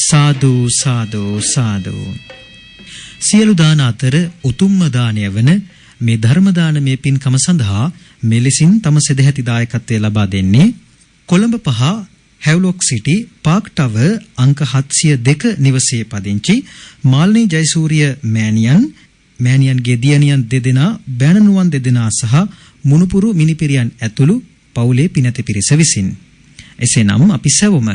සාදු සාදු සාදු. සියලු දාන අතර උතුම්ම දානය වන මේ ධර්ම දානමය පින්කම සඳහා මෙලෙසින් තම සදැහැති දායකත්වය ලබා දෙන්නේ කොළඹ 5 හැව්ලොක් සිටි පාක් ටවර් අංක 702 නිවසේ පදිංචි මාල්නී ජයසූරිය මෑණියන්ගේ දියණියන් දෙදෙනා බෑණනුවන් දෙදෙනා සහ මුණුපුරු මිනිපිරියන් ඇතුළු පවුලේ පිනැති පිරිස විසින්. එසේනම් අපි සැවොම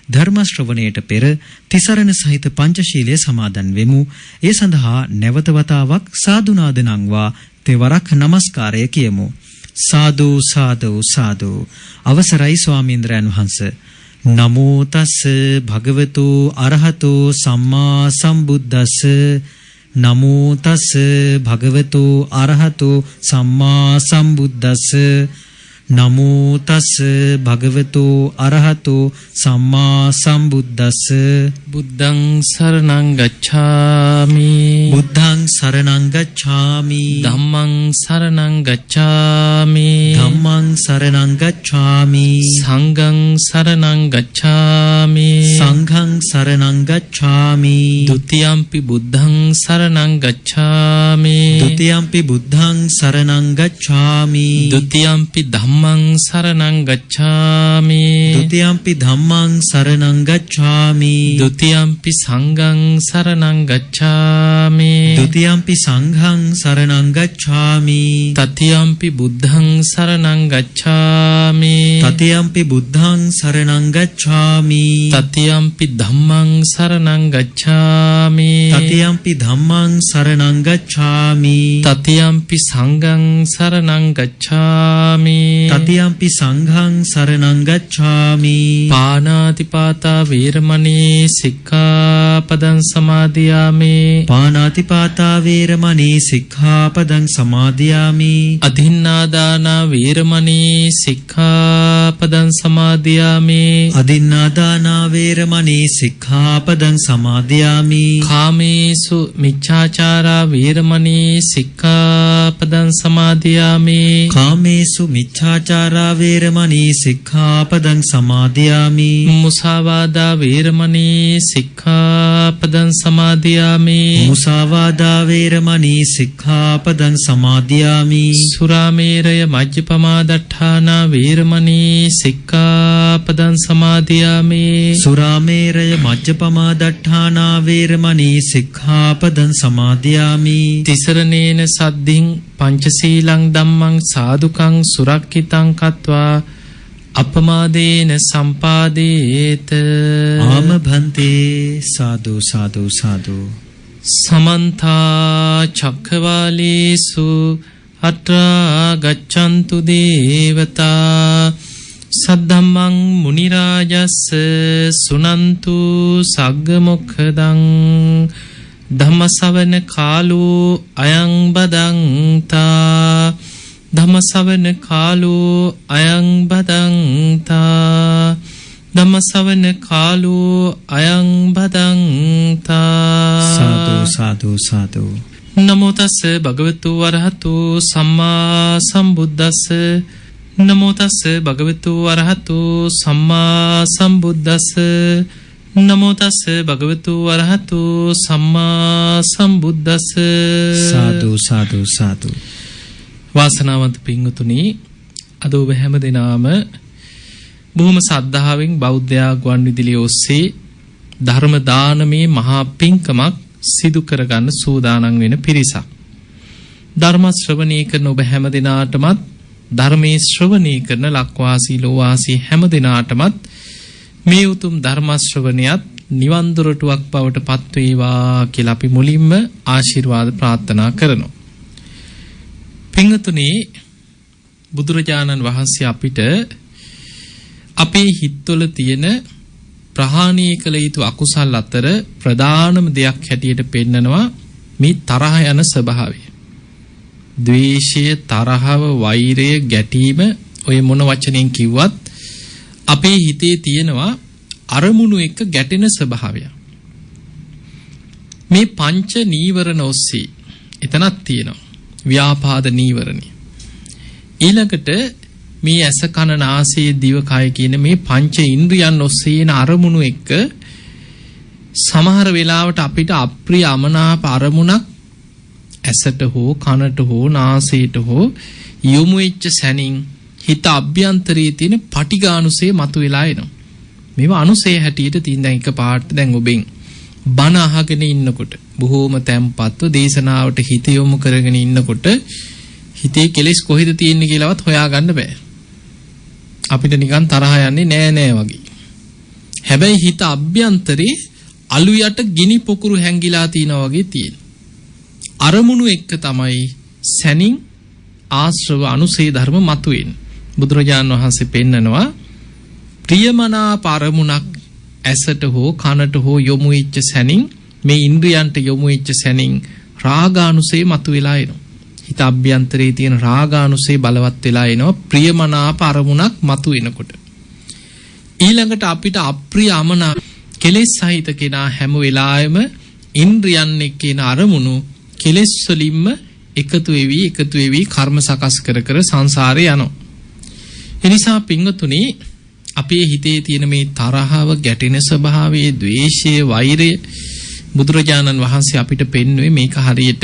ධර්ම ශ්‍රවණයට පෙර තිසරණ සහිත පංචශීලයේ සමාදන් වෙමු. ඒ සඳහා නැවත වතාවක් සාදු නාද නංවා තෙවරක් নমස්කාරය කියමු. සාදු සාදු සාදු. අවසරයි ස්වාමීන්ද්‍රයන් වහන්සේ. නමෝ තස් භගවතු අරහතෝ සම්මා සම්බුද්දස්ස. නමෝ තස් භගවතු අරහතෝ සම්මා සම්බුද්දස්ස. නමෝ තස් භගවතු අරහතෝ සම්මා සම්බුද්දස්ස. බුද්ධං සරණං ගච්ඡාමි. බුද්ධං සරණං ගච්ඡාමි. ධම්මං සරණං ගච්ඡාමි. ධම්මං සරණං ගච්ඡාමි. සංඝං සරණං ගච්ඡාමි. සංඝං සරණං ගච්ඡාමි. ဒ ුතියම්පි බුද්ධං සරණං ගච්ඡාමි. ဒ ුතියම්පි බුද්ධං සරණං ගච්ඡාමි. ဒ ුතියම්පි ධම්මං සරණං ගච්ඡාමි. ဒ ුතියම්පි ධම්මං සරණං ගච්ඡාමි. ဒ ුතියම්පි සංඝං සරණං ගච්ඡාමි. ဒ ුතියම්පි සංඝං සරණං ගච්ඡාමි. තතියම්පි බුද්ධං සරණං ගච්ඡාමි. තතියම්පි බුද්ධං සරණං ගච්ඡාමි. තතියම්පි ධම්මං සරණං ගච්ඡාමි. තතියම්පි ධම්මං සරණං ගච්ඡාමි. තතියම්පි සංඝං සරණං ගච්ඡාමි. තතියම්පි සංඝං සරණං ගච්ඡාමි. පාණාතිපාතා වේරමණී සික්ඛාපදං සමාදියාමි. පාණාතිපාතා වේරමණී සික්ඛාපදං සමාදියාමි. අදින්නාදානා වේරමණී සික්ඛාපදං සමාදියාමි. අදින්නාදානා වේරමණී සික්ඛාපදං සමාදියාමි. කාමේසු මිච්ඡාචාරා වේරමණී සික්ඛාපදං සමාදියාමි. කාමේසු මිච්ඡාචාරා වේරමණී සික්ඛාපදං සමාදියාමි. මුසාවාදා වේරමණී සික්ඛාපදං සමාදියාමි. මුසාවාදා වේරමණී සික්ඛාපදං සමාදියාමි. සුරාමේරය මජ්ජපමා දට්ඨානා වේරමණී සික්ඛාපදං සමාදියාමි. සුරාමේරය මජ්ජපමා දට්ඨානා වේරමණී සික්ඛාපදං සමාදියාමි. තිසරණේන සද්ධින් පංචශීලං ධම්මං සාදුකං සුරක්ඛිතං කତ୍වා අපමාදේන සම්පාදේත. ආම භන්තේ. සාදු සාදු සාදු. සමන්තා චක්ඛවාලේසු අත්‍රා ගච්ඡන්තු දේවතා සද්ධම්මං මුනි රාජස්ස සුනන්තු සග්ග මොක්ඛදං ධම්මසවන කාලෝ අයං බදන්තා. ධම්මසවන කාලෝ අයං බදන්තා. ධම්මසවන කාලෝ අයං බදන්තා. සාදු සාදු සාදු. නමෝ තස්ස භගවතු වරහතු සම්මා සම්බුද්දස්ස. නමෝ තස්ස භගවතු වරහතු සම්මා සම්බුද්දස්ස. නමෝ තස්ස භගවතු වරහතු සම්මා සම්බුද්දස්ස. සාදු සාදු සාදු. වාසනාවන්ත පින්වතුනි, අද ඔබ හැම දිනාම බොහොම සද්ධාවෙන් බෞද්ධ ගුවන් විදුලිය ඔස්සේ ධර්ම දානමේ මහා පින්කමක් සිදු කරගන්න සූදානම් වෙන පිරිසක්. ධර්ම ශ්‍රවණය කරන ඔබ හැම දිනාටමත් ධර්මයේ ශ්‍රවණය කරන ලක්වාසී ලෝවාසී හැම දිනාටමත් මේ උතුම් ධර්ම ශ්‍රවණයත් නිවන් දොරටුවක් බවට පත් වේවා කියලා අපි මුලින්ම ආශිර්වාද ප්‍රාර්ථනා කරනවා. පින්වතුනි, බුදුරජාණන් වහන්සේ අපිට අපේ හිතවල තියෙන ප්‍රහාණය කළ යුතු අකුසල් අතර ප්‍රධානම දෙයක් හැටියට පෙන්නනවා මේ තරහ යන ස්වභාවය. ද්වේෂය, තරහව, වෛරය, ගැටීම, ඔය මොන වචනෙන් කිව්වත් අපේ හිතේ තියෙනවා අරමුණු එක්ක ගැටෙන ස්වභාවය. මේ පංච නීවරණ ඔස්සේ එතනක් තියෙනවා. ව්‍යාපාද නීවරණي. ඊළඟට මේ ඇස කන නාසය දිව කය කියන මේ පංච ඉන්ද්‍රියන් ඔස්සේ එන අරමුණු එක්ක සමහර වෙලාවට අපිට අප්‍රිය අමනාප අරමුණක් ඇසට හෝ කනට හෝ නාසයට හෝ යොමු වෙච්ච සැනින් හිත අභ්‍යන්තරයේ තියෙන පටිඝානුසය මතුවලා එනවා. මේවා අනුසය හැටියට තියෙන දැන් එක පාට දැන් ඔබෙන් බණ අහගෙන ඉන්නකොට බොහෝම තැම්පත්ව දේශනාවට හිත යොමු කරගෙන ඉන්නකොට හිතේ කෙලෙස් කොහෙද තියෙන්නේ කියලාවත් හොයාගන්න බෑ. අපිට නිකන් තරහ යන්නේ නෑ වගේ. හැබැයි හිත අභ්‍යන්තරේ අලු යට ගිනි පොකුරු හැංගිලා තිනවා වගේ තියෙන. අරමුණු එක්ක තමයි සැනින් ආශ්‍රව අනුසේ ධර්ම මතුවෙන්නේ. බුදුරජාණන් වහන්සේ පෙන්නනවා ප්‍රියමනාප අරමුණක් ඇසට හෝ කනට හෝ යොමු වෙච්ච සැනින් මේ ඉන්ද්‍රියන්ට යොමු වෙච්ච සැනින් රාගානුසේ මතුවලා එනවා. හිත අභ්‍යන්තරයේ තියෙන රාගානුසේ බලවත් වෙලා එනවා ප්‍රියමනාප අරමුණක් මතුවෙනකොට. ඊළඟට අපිට අප්‍රිය අමනාප කෙලෙස් සහිත කෙනා හැම වෙලාවෙම ඉන්ද්‍රියන් එක්කේන අරමුණු කෙලෙස් වලින්ම එකතු වෙවි කර්ම සකස් කර සංසාරේ යනවා. එනිසා පින්වතුනි අපේ හිතේ තියෙන මේ තරහව, ගැටෙන ස්වභාවය, ද්වේෂය, වෛරය බුදුරජාණන් වහන්සේ අපිට පෙන්වුවේ මේක හරියට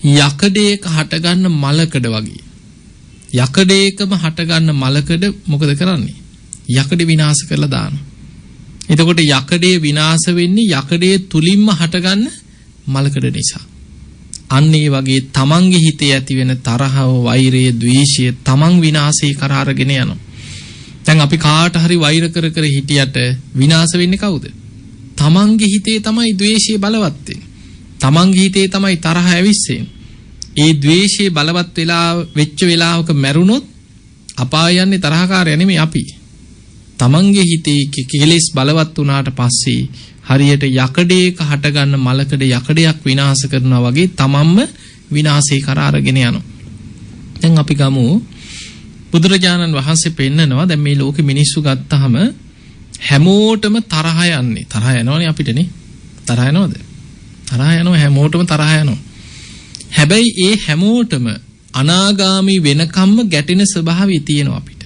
යකඩයක හටගන්න මලකඩ වගේ. යකඩයකම හටගන්න මලකඩ මොකද කරන්නේ? යකඩ විනාශ කරලා දානවා. එතකොට යකඩේ විනාශ වෙන්නේ යකඩේ තුලින්ම හටගන්න මලකඩ නිසා. අන්න ඒ වගේ තමන්ගේ හිතේ ඇති වෙන තරහව, වෛරය, ද්වේෂය තමන් විනාශේ කරා අරගෙන යනවා. දැන් අපි කාට හරි වෛර කර හිටියට විනාශ වෙන්නේ කවුද? තමන්ගේ හිතේ තමයි ද්වේෂය බලවත් වෙන්නේ. තමන්ගේ හිතේ තමයි තරහ ඇවිස්සෙන්නේ. ඒ ද්වේෂය බලවත් වෙලා වෙච්ච වෙලාවක මැරුණොත් අපාය යන්නේ තරහකාරය නෙමෙයි අපි. තමන්ගේ හිතේ කෙලෙස් බලවත් වුණාට පස්සේ හරියට යකඩයක හටගන්න මලකඩ යකඩයක් විනාශ කරනවා වගේ තමන්ම විනාශේ කරා අරගෙන යනවා. දැන් අපි ගමු බුදුරජාණන් වහන්සේ පෙන්නනවා දැන් මේ ලෝකෙ මිනිස්සු ගත්තාම හැමෝටම තරහ යන්නේ. තරහ යනවනේ අපිටනේ. තරහ යනවද? තරහ යනවා හැමෝටම තරහ යනවා. හැබැයි ඒ හැමෝටම අනාගාමි වෙනකම්ම ගැටෙන ස්වභාවය තියෙනවා අපිට.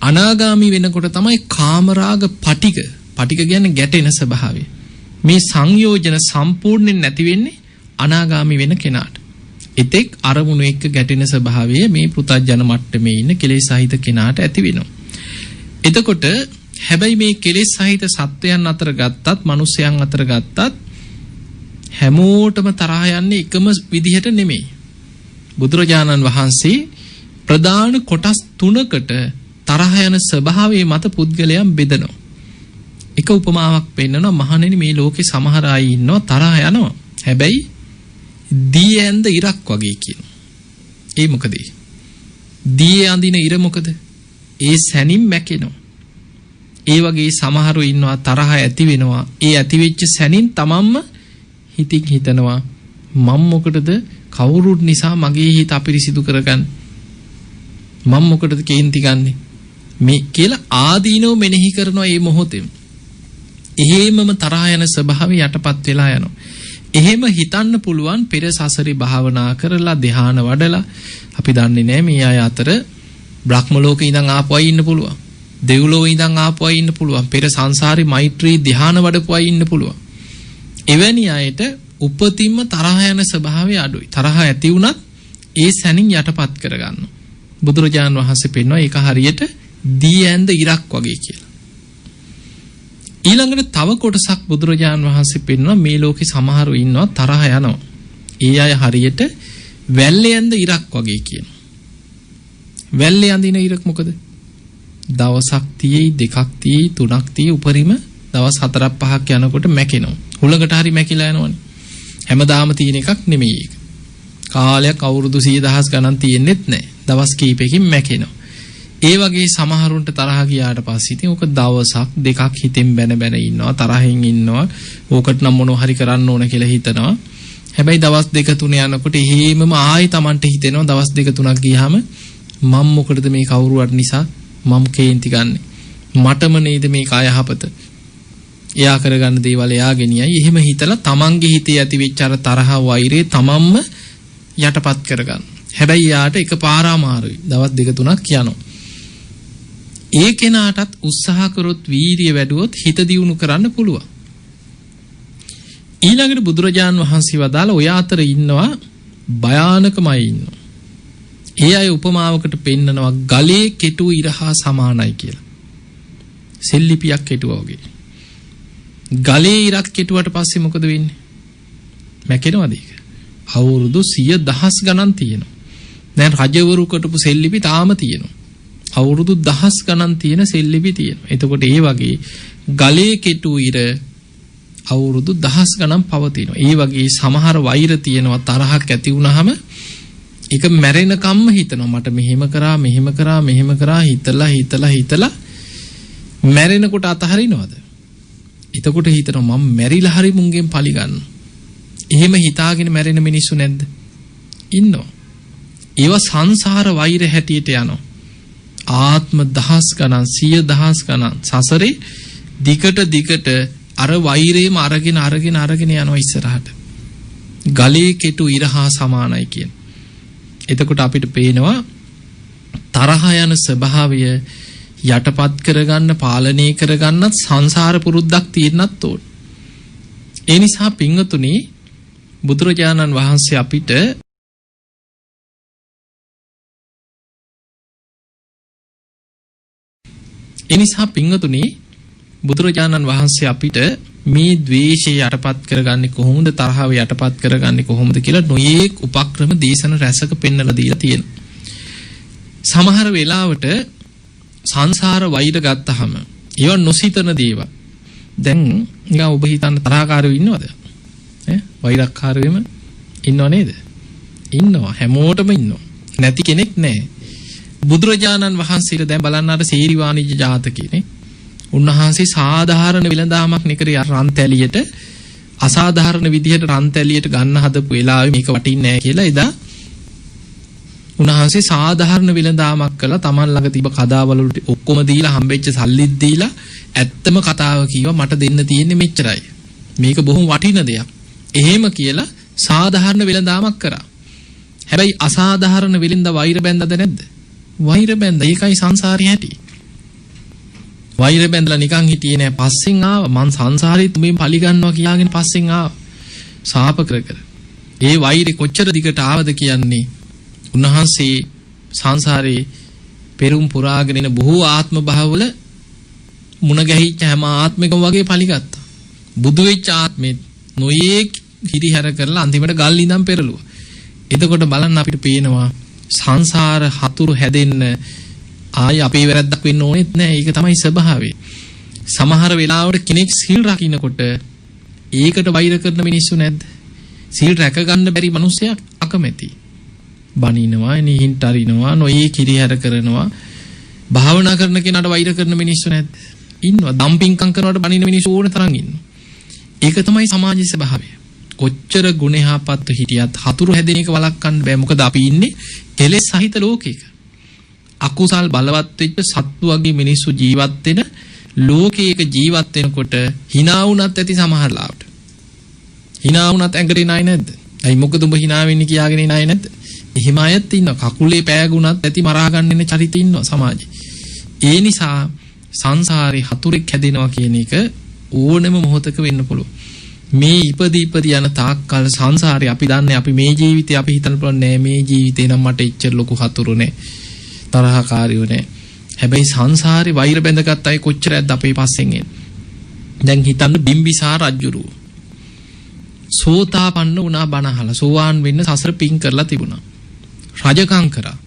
අනාගාමි වෙනකොට තමයි කාමරාග පටික කියන්නේ ගැටෙන ස්වභාවය. මේ සංයෝජන සම්පූර්ණයෙන් නැති වෙන්නේ අනාගාමි වෙන කෙනාට. එතෙක් අරමුණු එක්ක ගැටෙන ස්වභාවය මේ පෘථග්ජන මට්ටමේ ඉන්න කෙලෙස් සහිත කෙනාට ඇති වෙනවා. එතකොට හැබැයි මේ කෙලෙස් සහිත සත්වයන් අතර ගත්තත් මිනිසයන් අතර ගත්තත් හැමෝටම තරහ යන්නේ එකම විදිහට නෙමෙයි. බුදුරජාණන් වහන්සේ ප්‍රධාන කොටස් 3කට තරහ යන ස්වභාවයේ මත පුද්ගලයන් බෙදනවා. එක උපමාවක් පෙන්නනවා මහණෙනි මේ ලෝකේ සමහර අය ඉන්නවා තරහ යනවා. හැබැයි දී ඇඳ ඉරක් වගේ කියනවා. ඒ මොකද? දී අඳින ඉර මොකද? ඒ සැනින් මැකෙනවා. ඒ වගේ සමහරු ඉන්නවා තරහ ඇති වෙනවා. ඒ ඇති වෙච්ච සැනින් තමන්ම හිතින් හිතනවා මම මොකටද කවුරුත් නිසා මගේ හිත අපිරිසිදු කරගන්න? මම මොකටද කේන්ති ගන්නෙ? මේ කියලා ආදීනව මෙනෙහි කරනවා මේ මොහොතේ. එහෙමම තරහ යන ස්වභාවය යටපත් වෙලා යනවා. එහෙම හිතන්න පුළුවන් පෙර සසරේ භාවනා කරලා ධ්‍යාන වඩලා අපි දන්නේ නැහැ මේ අය අතර බ්‍රහ්ම ලෝකේ ඉඳන් ආපු අය ඉන්න පුළුවන්. දෙව්ලොව ඉඳන් ආපු අය ඉන්න පුළුවන්. පෙර සංසාරේ මෛත්‍රී ධ්‍යාන වඩපු අය ඉන්න පුළුවන්. එවැනි අයට උපතින්ම තරහ යන ස්වභාවය අඩුයි. තරහ ඇති වුණත් ඒ සැනින් යටපත් කරගන්නවා. බුදුරජාණන් වහන්සේ පෙන්වනවා ඒක හරියට දී ඇඳ ඉරක් වගේ කියලා. ඊළඟට තව කොටසක් බුදුරජාණන් වහන්සේ පෙන්වනවා මේ ලෝකේ සමහරව ඉන්නවා තරහ යනවා. ඒ අය හරියට වැල්ලේ ඇඳ ඉරක් වගේ කියනවා. වැල්ලේ අඳින ඉරක් මොකද? දවසක් තියේයි දෙකක් තියේයි තුනක් තියේයි උපරිම දවස් 4-5ක් යනකොට මැකෙනවා. හුලකට හරි මැකිලා යනවනේ. හැමදාම තියෙන එකක් නෙමෙයි ඒක. කාලයක් අවුරුදු 100,000 ගණන් තියෙන්නෙත් නැහැ. දවස් කීපයකින් මැකෙනවා. ඒ වගේ සමහරුන්ට තරහ ගියාට පස්සේ ඉතින් ඕක දවසක් දෙකක් හිතෙන් බැන ඉන්නවා තරහින් ඉන්නවා. ඕකට නම් මොනව හරි කරන්න ඕන කියලා හිතනවා. හැබැයි දවස් 2-3 යනකොට එහෙමම ආයි Tamanට හිතෙනවා දවස් 2-3ක් ගියාම මම මොකටද මේ කවුරුවත් නිසා මම කේන්ති ගන්නෙ? මටම නේද මේ කය යහපත? එයා කරගන්න දේවල් එයා ගෙනියයි. එහෙම හිතලා Tamanගේ හිතේ ඇති වෙච්ච අර තරහ වෛරේ Tamanම යටපත් කරගන්න. හැබැයි යාට එකපාර අමාරුයි. දවස් 2-3ක් යනවා. ඒ කෙනාටත් උත්සාහ කරොත් වීරිය වැඩුවොත් හිත දියුණු කරන්න පුළුවන්. ඊළඟට බුදුරජාන් වහන්සේ වදාළ ඔය අතර ඉන්නවා භයානකමයි ඉන්නවා. ඒ අය උපමාවකට පෙන්නනවා ගලේ කෙටු ඉරහා සමානයි කියලා. සෙල්ලිපියක් කෙටුවා වගේ. ගලේ ඉරක් කෙටුවට පස්සේ මොකද වෙන්නේ? මැකෙනවද ඒක? අවුරුදු 100,000 ගණන් තියෙනවා. දැන් රජවරු කටපු සෙල්ලිපි තාම තියෙනවා. අවුරුදු 1000 ගණන් තියෙන සෙල්ලිපි තියෙනවා. එතකොට ඒ වගේ ගලේ කෙටු ඉර අවුරුදු 1000 ගණන් පවතිනවා. ඒ වගේ සමහර වෛර තියෙනවා තරහක් ඇති වුනහම ඒක මැරෙනකම්ම හිතනවා මට මෙහෙම කරා හිතලා මැරෙනකොට අතහරිනවද? එතකොට හිතනවා මම මැරිලා හරි මුංගෙන් පලි ගන්න. එහෙම හිතාගෙන මැරෙන මිනිස්සු නැද්ද? ඉන්නවා. ඒවා සංසාර වෛර හැටියට යනවා. ආත්ම දහස් ගණන් 100,000 ගණන් සසරේ දිකට අර වෛරේම අරගෙන යනවා ඉස්සරහට. ගලේ කෙටු ඉරහා සමානයි කියන. එතකොට අපිට පේනවා තරහ යන ස්වභාවය යටපත් කරගන්න පාලනය කරගන්නත් සංසාර පුරුද්දක් තියෙන්නත් ඕන. ඒ නිසා පින්වතුනි බුදුරජාණන් වහන්සේ අපිට මේ ද්වේෂය යටපත් කරගන්නේ කොහොමද තරහව යටපත් කරගන්නේ කොහොමද කියලා නොයේක් උපක්‍රම දේශන රැසක පෙන්වලා දීලා තියෙනවා. සමහර වෙලාවට සංසාර වෛර ගත්තහම ඒව නොසිතන දේවල්. දැන් නිකන් ඔබ හිතන්න තරහකාරයෝ ඉන්නවද? වෛරක්කාරයෙම ඉන්නව නේද? ඉන්නවා. හැමෝටම ඉන්නවා. නැති කෙනෙක් නැහැ. බුදුරජාණන් වහන්සේට දැන් බලන්න අර සීරි වාණිජ්‍ය ජාතකයේනේ. උන්වහන්සේ සාධාරණ විලඳාමක් නිකර රන්තැලියට අසාධාරණ විදිහට රන්තැලියට ගන්න හදපු වෙලාවේ මේක වටින්නේ නැහැ කියලා එදා උන්වහන්සේ සාධාරණ විලඳාමක් කළා. Taman ළඟ තිබ්බ කදාවල ඔක්කොම දීලා හම්බෙච්ච සල්ලිත් දීලා ඇත්තම කතාව කිව්වා මට දෙන්න තියෙන්නේ මෙච්චරයි. මේක බොහොම වටින දෙයක්. එහෙම කියලා සාධාරණ විලඳාමක් කරා. හැබැයි අසාධාරණ විලින්ද වෛර බැඳද නැද්ද? වෛර බැඳ. ඒකයි සංසාරේ හැටි. වෛර බැඳලා නිකන් හිටියේ නෑ. පස්සෙන් ආවා. මං සංසාරේ තුමින් පලි ගන්නවා කියාගෙන පස්සෙන් ආවා. සාප කර. ඒ වෛරේ කොච්චර දිගට ආවද කියන්නේ උන්වහන්සේ සංසාරේ පෙරුම් පුරාගෙන ඉන බොහෝ ආත්ම භාවවල මුණ ගැහිච්ච හැම ආත්මිකම වගේ පලි ගත්තා. බුදු වෙච්ච ආත්මෙත් නොයේක් හිරිහැර කරලා අන්තිමට ගල් ඉඳන් පෙරළුවා. එතකොට බලන්න අපිට පේනවා සංසාර හතුරු හැදෙන්න ආයි අපේ වැරද්දක් වෙන්න ඕනෙත් නෑ. ඒක තමයි ස්වභාවය. සමහර වෙලාවට කෙනෙක් සීල් රකින්නකොට ඒකට වෛර කරන මිනිස්සු නැද්ද? සීල් රැක ගන්න බැරි මිනිස්සයා අකමැති. බනිනවා, නිහින්ට අරිනවා, නොයේ කිරිහැර කරනවා. භාවනා කරන කෙනාට වෛර කරන මිනිස්සු නැද්ද? ඉන්නවා. දම්පින්කම් කරනවට බනින මිනිස්සු ඕන තරම් ඉන්නවා. ඒක තමයි සමාජයේ ස්වභාවය. කොච්චර ගුණහපත්ව හිටියත් හතුරු හැදෙන එක වළක්වන්න බෑ. මොකද අපි ඉන්නේ කෙලෙස් සහිත ලෝකයක. අකුසල් බලවත් වෙච්ච සත්තු වගේ මිනිස්සු ජීවත් වෙන ලෝකයක ජීවත් වෙනකොට hina වුණත් ඇති සමහර ලාවට. hina වුණත් ඇඟට නයි නැද්ද? අයි මොකද උඹ hina වෙන්නේ කියාගෙන නයි නැද්ද? එහෙම අයත් ඉන්නවා. කකුලේ පෑගුණත් ඇති මරා ගන්න ඉන්න චරිත ඉන්නවා සමාජේ. ඒ නිසා සංසාරේ හතුරෙක් හැදෙනවා කියන එක ඕනෙම මොහොතක වෙන්න පුළුවන්. මේ ඉපදී යන තාක්කල් සංසාරේ අපි දන්නේ අපි මේ ජීවිතේ අපි හිතන්න පුළුවන් නෑ මේ ජීවිතේ නම් මට එච්චර ලොකු හතුරු නෑ. තරහකාරියෝ නෑ. හැබැයි සංසාරේ වෛර බැඳගත් අය කොච්චරද අපේ පස්සෙන් එන්නේ. දැන් හිතන්න බිම්බිසාර රජුරු. සෝතාපන්න වුණා බණහල. සෝවාන් වෙන්න සසර පින් කරලා තිබුණා. රජකම් කරා.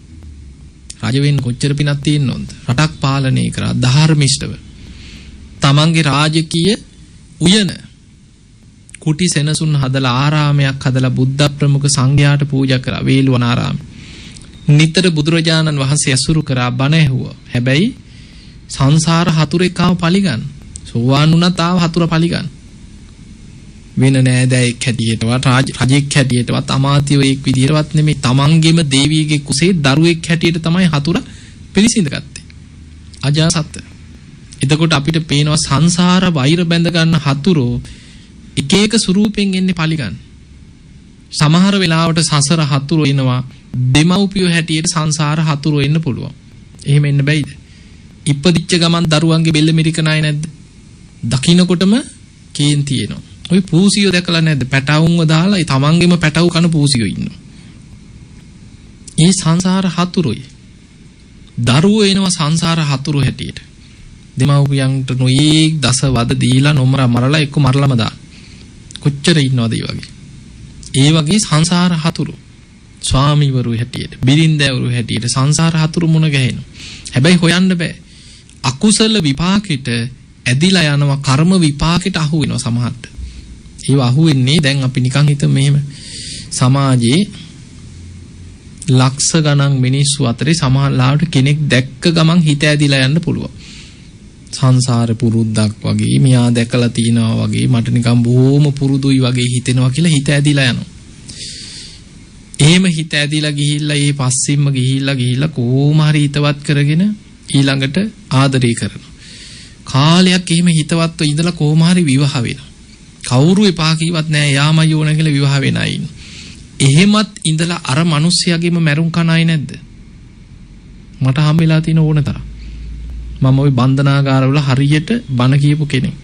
රජ වෙන්න කොච්චර පිනක් තියෙන්නවද? රටක් පාලනය කරා ධාර්මිෂ්ඨව. තමන්ගේ රාජකීය උයන කුටි සෙනසුන් හදලා ආරාමයක් හදලා බුද්ධ ප්‍රමුඛ සංඝයාට පූජා කරා. වේළුවනාරාමේ. නිතර බුදුරජාණන් වහන්සේ ඇසුරු කරා බණ ඇහුවා. හැබැයි සංසාර හතුරෙක් ආව පලිගන්න. සෝවාන් වුණත් ආව හතුර පලිගන්න. වෙන නෑදෑයෙක් හැටියටවත් රජෙක් හැටියටවත් අමාත්‍යවරයෙක් විදිහටවත් නෙමෙයි තමන්ගේම දේවියගේ කුසේ දරුවෙක් හැටියට තමයි හතුර පිළිසිඳගත්තේ. අජාසත්. එතකොට අපිට පේනවා සංසාර වෛර බැඳ ගන්න හතුරෝ එක එක ස්වරූපෙන් එන්නේ පලිගන්න. සමහර වෙලාවට සසර හතුරු එනවා දෙමව්පියෝ හැටියට සංසාර හතුරු එන්න පුළුවන්. එහෙම එන්න බෑයිද? ඉපදිච්ච ගමන් දරුවන්ගේ බෙල්ල මිරිකනයි නැද්ද? දකින්නකොටම කේන්ති එනවා. ඔය පූසියෝ දැකලා නැද්ද? පැටවුන්ව දාලා ඒ තමන්ගේම පැටවු කන පූසියෝ ඉන්නවා. ඒ සංසාර හතුරුයි. දරුවෝ එනවා සංසාර හතුරු හැටියට. දෙමව්පියන්ට නොයේක් දස වද දීලා නොමර මරලා එක්ක මරලම දාන. කොච්චර ඉන්නවද ඒ වගේ? ඒ වගේ සංසාර හතුරු ස්වාමීවරු හැටියට, බිරින්දෑවරු හැටියට සංසාර හතුරු මුණ ගැහෙනවා. හැබැයි හොයන්න බෑ. අකුසල විපාකෙට ඇදිලා යනවා, කර්ම විපාකෙට අහු වෙනවා සමහරට. ඒව අහු වෙන්නේ දැන් අපි නිකන් හිතමු මෙහෙම. සමාජයේ ලක්ෂ ගණන් මිනිස්සු අතරේ සමහරලාට කෙනෙක් දැක්ක ගමන් හිත ඇදිලා යන්න පුළුවන්. සංසාර පුරුද්දක් වගේ, මෙයා දැකලා තිනවා වගේ, මට නිකන් බොහොම පුරුදුයි වගේ හිතෙනවා කියලා හිත ඇදිලා යනවා. එහෙම හිත ඇදිලා ගිහිල්ලා ඒ පස්සෙන්ම ගිහිල්ලා කොහොම හරි හිතවත් කරගෙන ඊළඟට ආදරය කරනවා. කාලයක් එහෙම හිතවත්ව ඉඳලා කොහොම හරි විවාහ වෙනවා. කවුරු එපා කිව්වත් නෑ යාමයි ඕන කියලා විවාහ වෙන අය ඉන්න. එහෙමත් ඉඳලා අර මිනිස්සයාගේම මැරුම් කණයි නැද්ද? මට හම්බෙලා තියෙන ඕන තරම්. මම ওই බන්ධනාගාරවල හරියට බණ කියපු කෙනෙක්.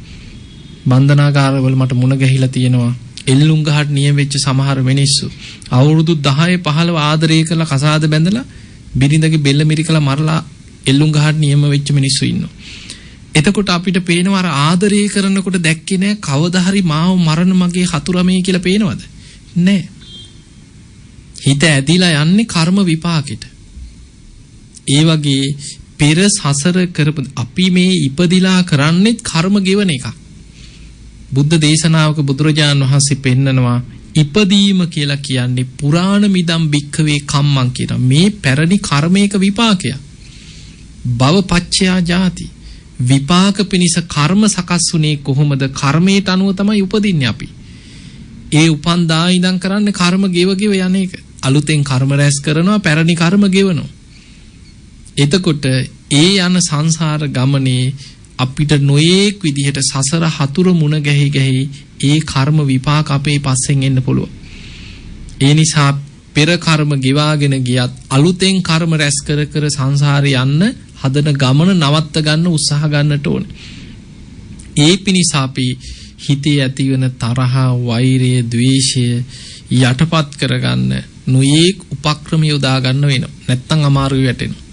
බන්ධනාගාරවල මට මුණ ගැහිලා තියෙනවා. එල්ලුම් ගහට නියම වෙච්ච සමහර මිනිස්සු අවුරුදු 10 15 ආදරය කරලා කසාද බැඳලා බිරිඳගේ බෙල්ල මිරිකලා මරලා එල්ලුම් ගහට නියම වෙච්ච මිනිස්සු ඉන්නවා. එතකොට අපිට පේනවා අර ආදරය කරනකොට දැක්කේ නෑ කවදා හරි මාව මරණ මගේ හතුරමයි කියලා පේනවද? නෑ. හිත ඇදිලා යන්නේ කර්ම විපාකෙට. ඒ වගේ පෙර සසර කරපු අපි මේ ඉපදිලා කරන්නේ කර්ම ගෙවන එකක්. බුද්ධ දේශනාවක බුදුරජාණන් වහන්සේ පෙන්නනවා ඉපදීම කියලා කියන්නේ පුරාණ මිදම් භික්ඛවේ කම්මං කියන මේ පැරණි කර්මයක විපාකයක්. භවපච්චයා ජාති. විපාක පිනිස කර්ම සකස් වුණේ කොහොමද? කර්මයට අනුව තමයි උපදින්නේ අපි. ඒ උපන්දා ඉඳන් කරන්නේ කර්ම ගෙව යන එක. අලුතෙන් කර්ම රැස් කරනවා, පැරණි කර්ම ගෙවනවා. එතකොට ඒ යන සංසාර ගමනේ අපිට නොයේක් විදිහට සසර හතුරු මුණ ගැහි ඒ කර්ම විපාක අපේ පස්සෙන් එන්න පුළුවන්. ඒ නිසා පෙර කර්ම ගෙවාගෙන ගියත් අලුතෙන් කර්ම රැස් කර සංසාරේ යන්න හදන ගමන නවත්ත ගන්න උත්සාහ ගන්නට ඕනේ. ඒ පිණිස අපි හිතේ ඇතිවන තරහ, වෛරය, ద్వේෂය යටපත් කරගන්න නොයේක් උපක්‍රම යොදා ගන්න වෙනවා. නැත්තම් අමාරුයි වැටෙනවා.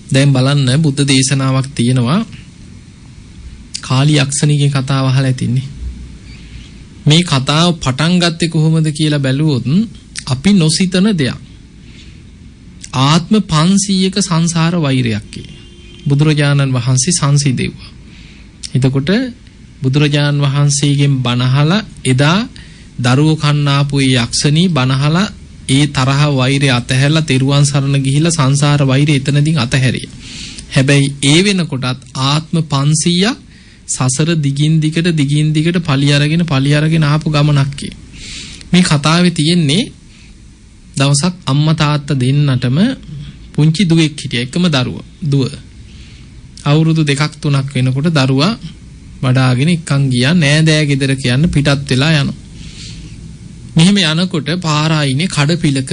දැන් බලන්න බුද්ධ දේශනාවක් තියෙනවා. කාලි යක්ෂණිගේ කතාව අහලා ඇතින්නේ. මේ කතාව පටන් ගත්තේ කොහොමද කියලා බැලුවොත් අපි නොසිතන දෙයක්. ආත්ම 500ක සංසාර වෛරයක් බුදුරජාණන් වහන්සේ සංසිඳෙව්වා. එතකොට බුදුරජාණන් වහන්සේගෙන් බණහලා එදා දරුවෝ කන්නාපු ඒ යක්ෂණී බණහලා ඒ තරහ වෛරය අතහැරලා තෙරුවන් සරණ ගිහිලා සංසාර වෛරය එතනදීන් අතහැරියා. හැබැයි ඒ වෙනකොටත් ආත්ම 500ක් සසර දිගින් දිගට පලි අරගෙන ආපු ගමනක් මේ කතාවේ තියෙන්නේ. දවසක් අම්මා තාත්තා දෙන්නටම පුංචි දුවෙක් හිටියා. එකම දුව. අවුරුදු 2-3ක් වෙනකොට දරුවා වඩාගෙන එක්කන් ගියා. නෑදෑ ගෙදර කියන්න පිටත් වෙලා යනවා. මෙහෙම යනකොට පාරායිනේ කඩපිලක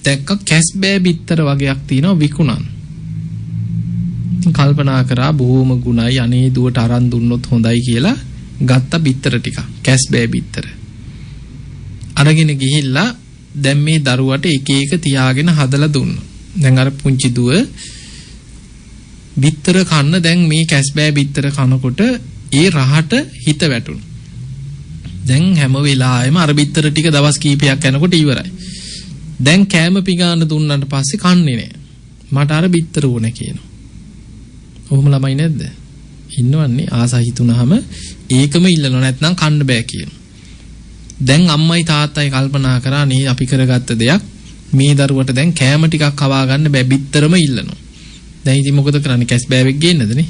දැක්ක කැස්බෑ බිත්තර වගේක් තියෙනවා විකුණන්. ඉතින් කල්පනා කරා බොහොම ගුණයි අනේ දුවට අරන් දුන්නොත් හොඳයි කියලා ගත්ත බිත්තර ටික කැස්බෑ බිත්තර. අරගෙන ගිහිල්ලා දැන් මේ දරුවට එක එක තියාගෙන හදලා දුන්නා. දැන් අර පුංචි දුව බිත්තර කන්න දැන් මේ කැස්බෑ බිත්තර කනකොට ඒ රහට හිත වැටුණා. දැන් හැම වෙලාවෙම අර බිත්තර ටික දවස් කීපයක් යනකොට ඉවරයි. දැන් කෑම පිඟාන දුන්නාට පස්සේ කන්නේ නෑ. මට අර බිත්තර ඕනේ කියනවා. ඔහොම ළමයි නැද්ද? ඉන්නවන්නේ ආසා හිතුනහම ඒකම ඉල්ලනවා නැත්නම් කන්න බෑ කියනවා. දැන් අම්මයි තාත්තයි කල්පනා කරා නේ අපි කරගත්ත දෙයක් මේ දරුවට දැන් කෑම ටිකක් කවා ගන්න බෑ බිත්තරම ඉල්ලනවා. දැන් ඉතින් මොකද කරන්නේ? කැස් බෑවෙක් ගේන්නද නේ?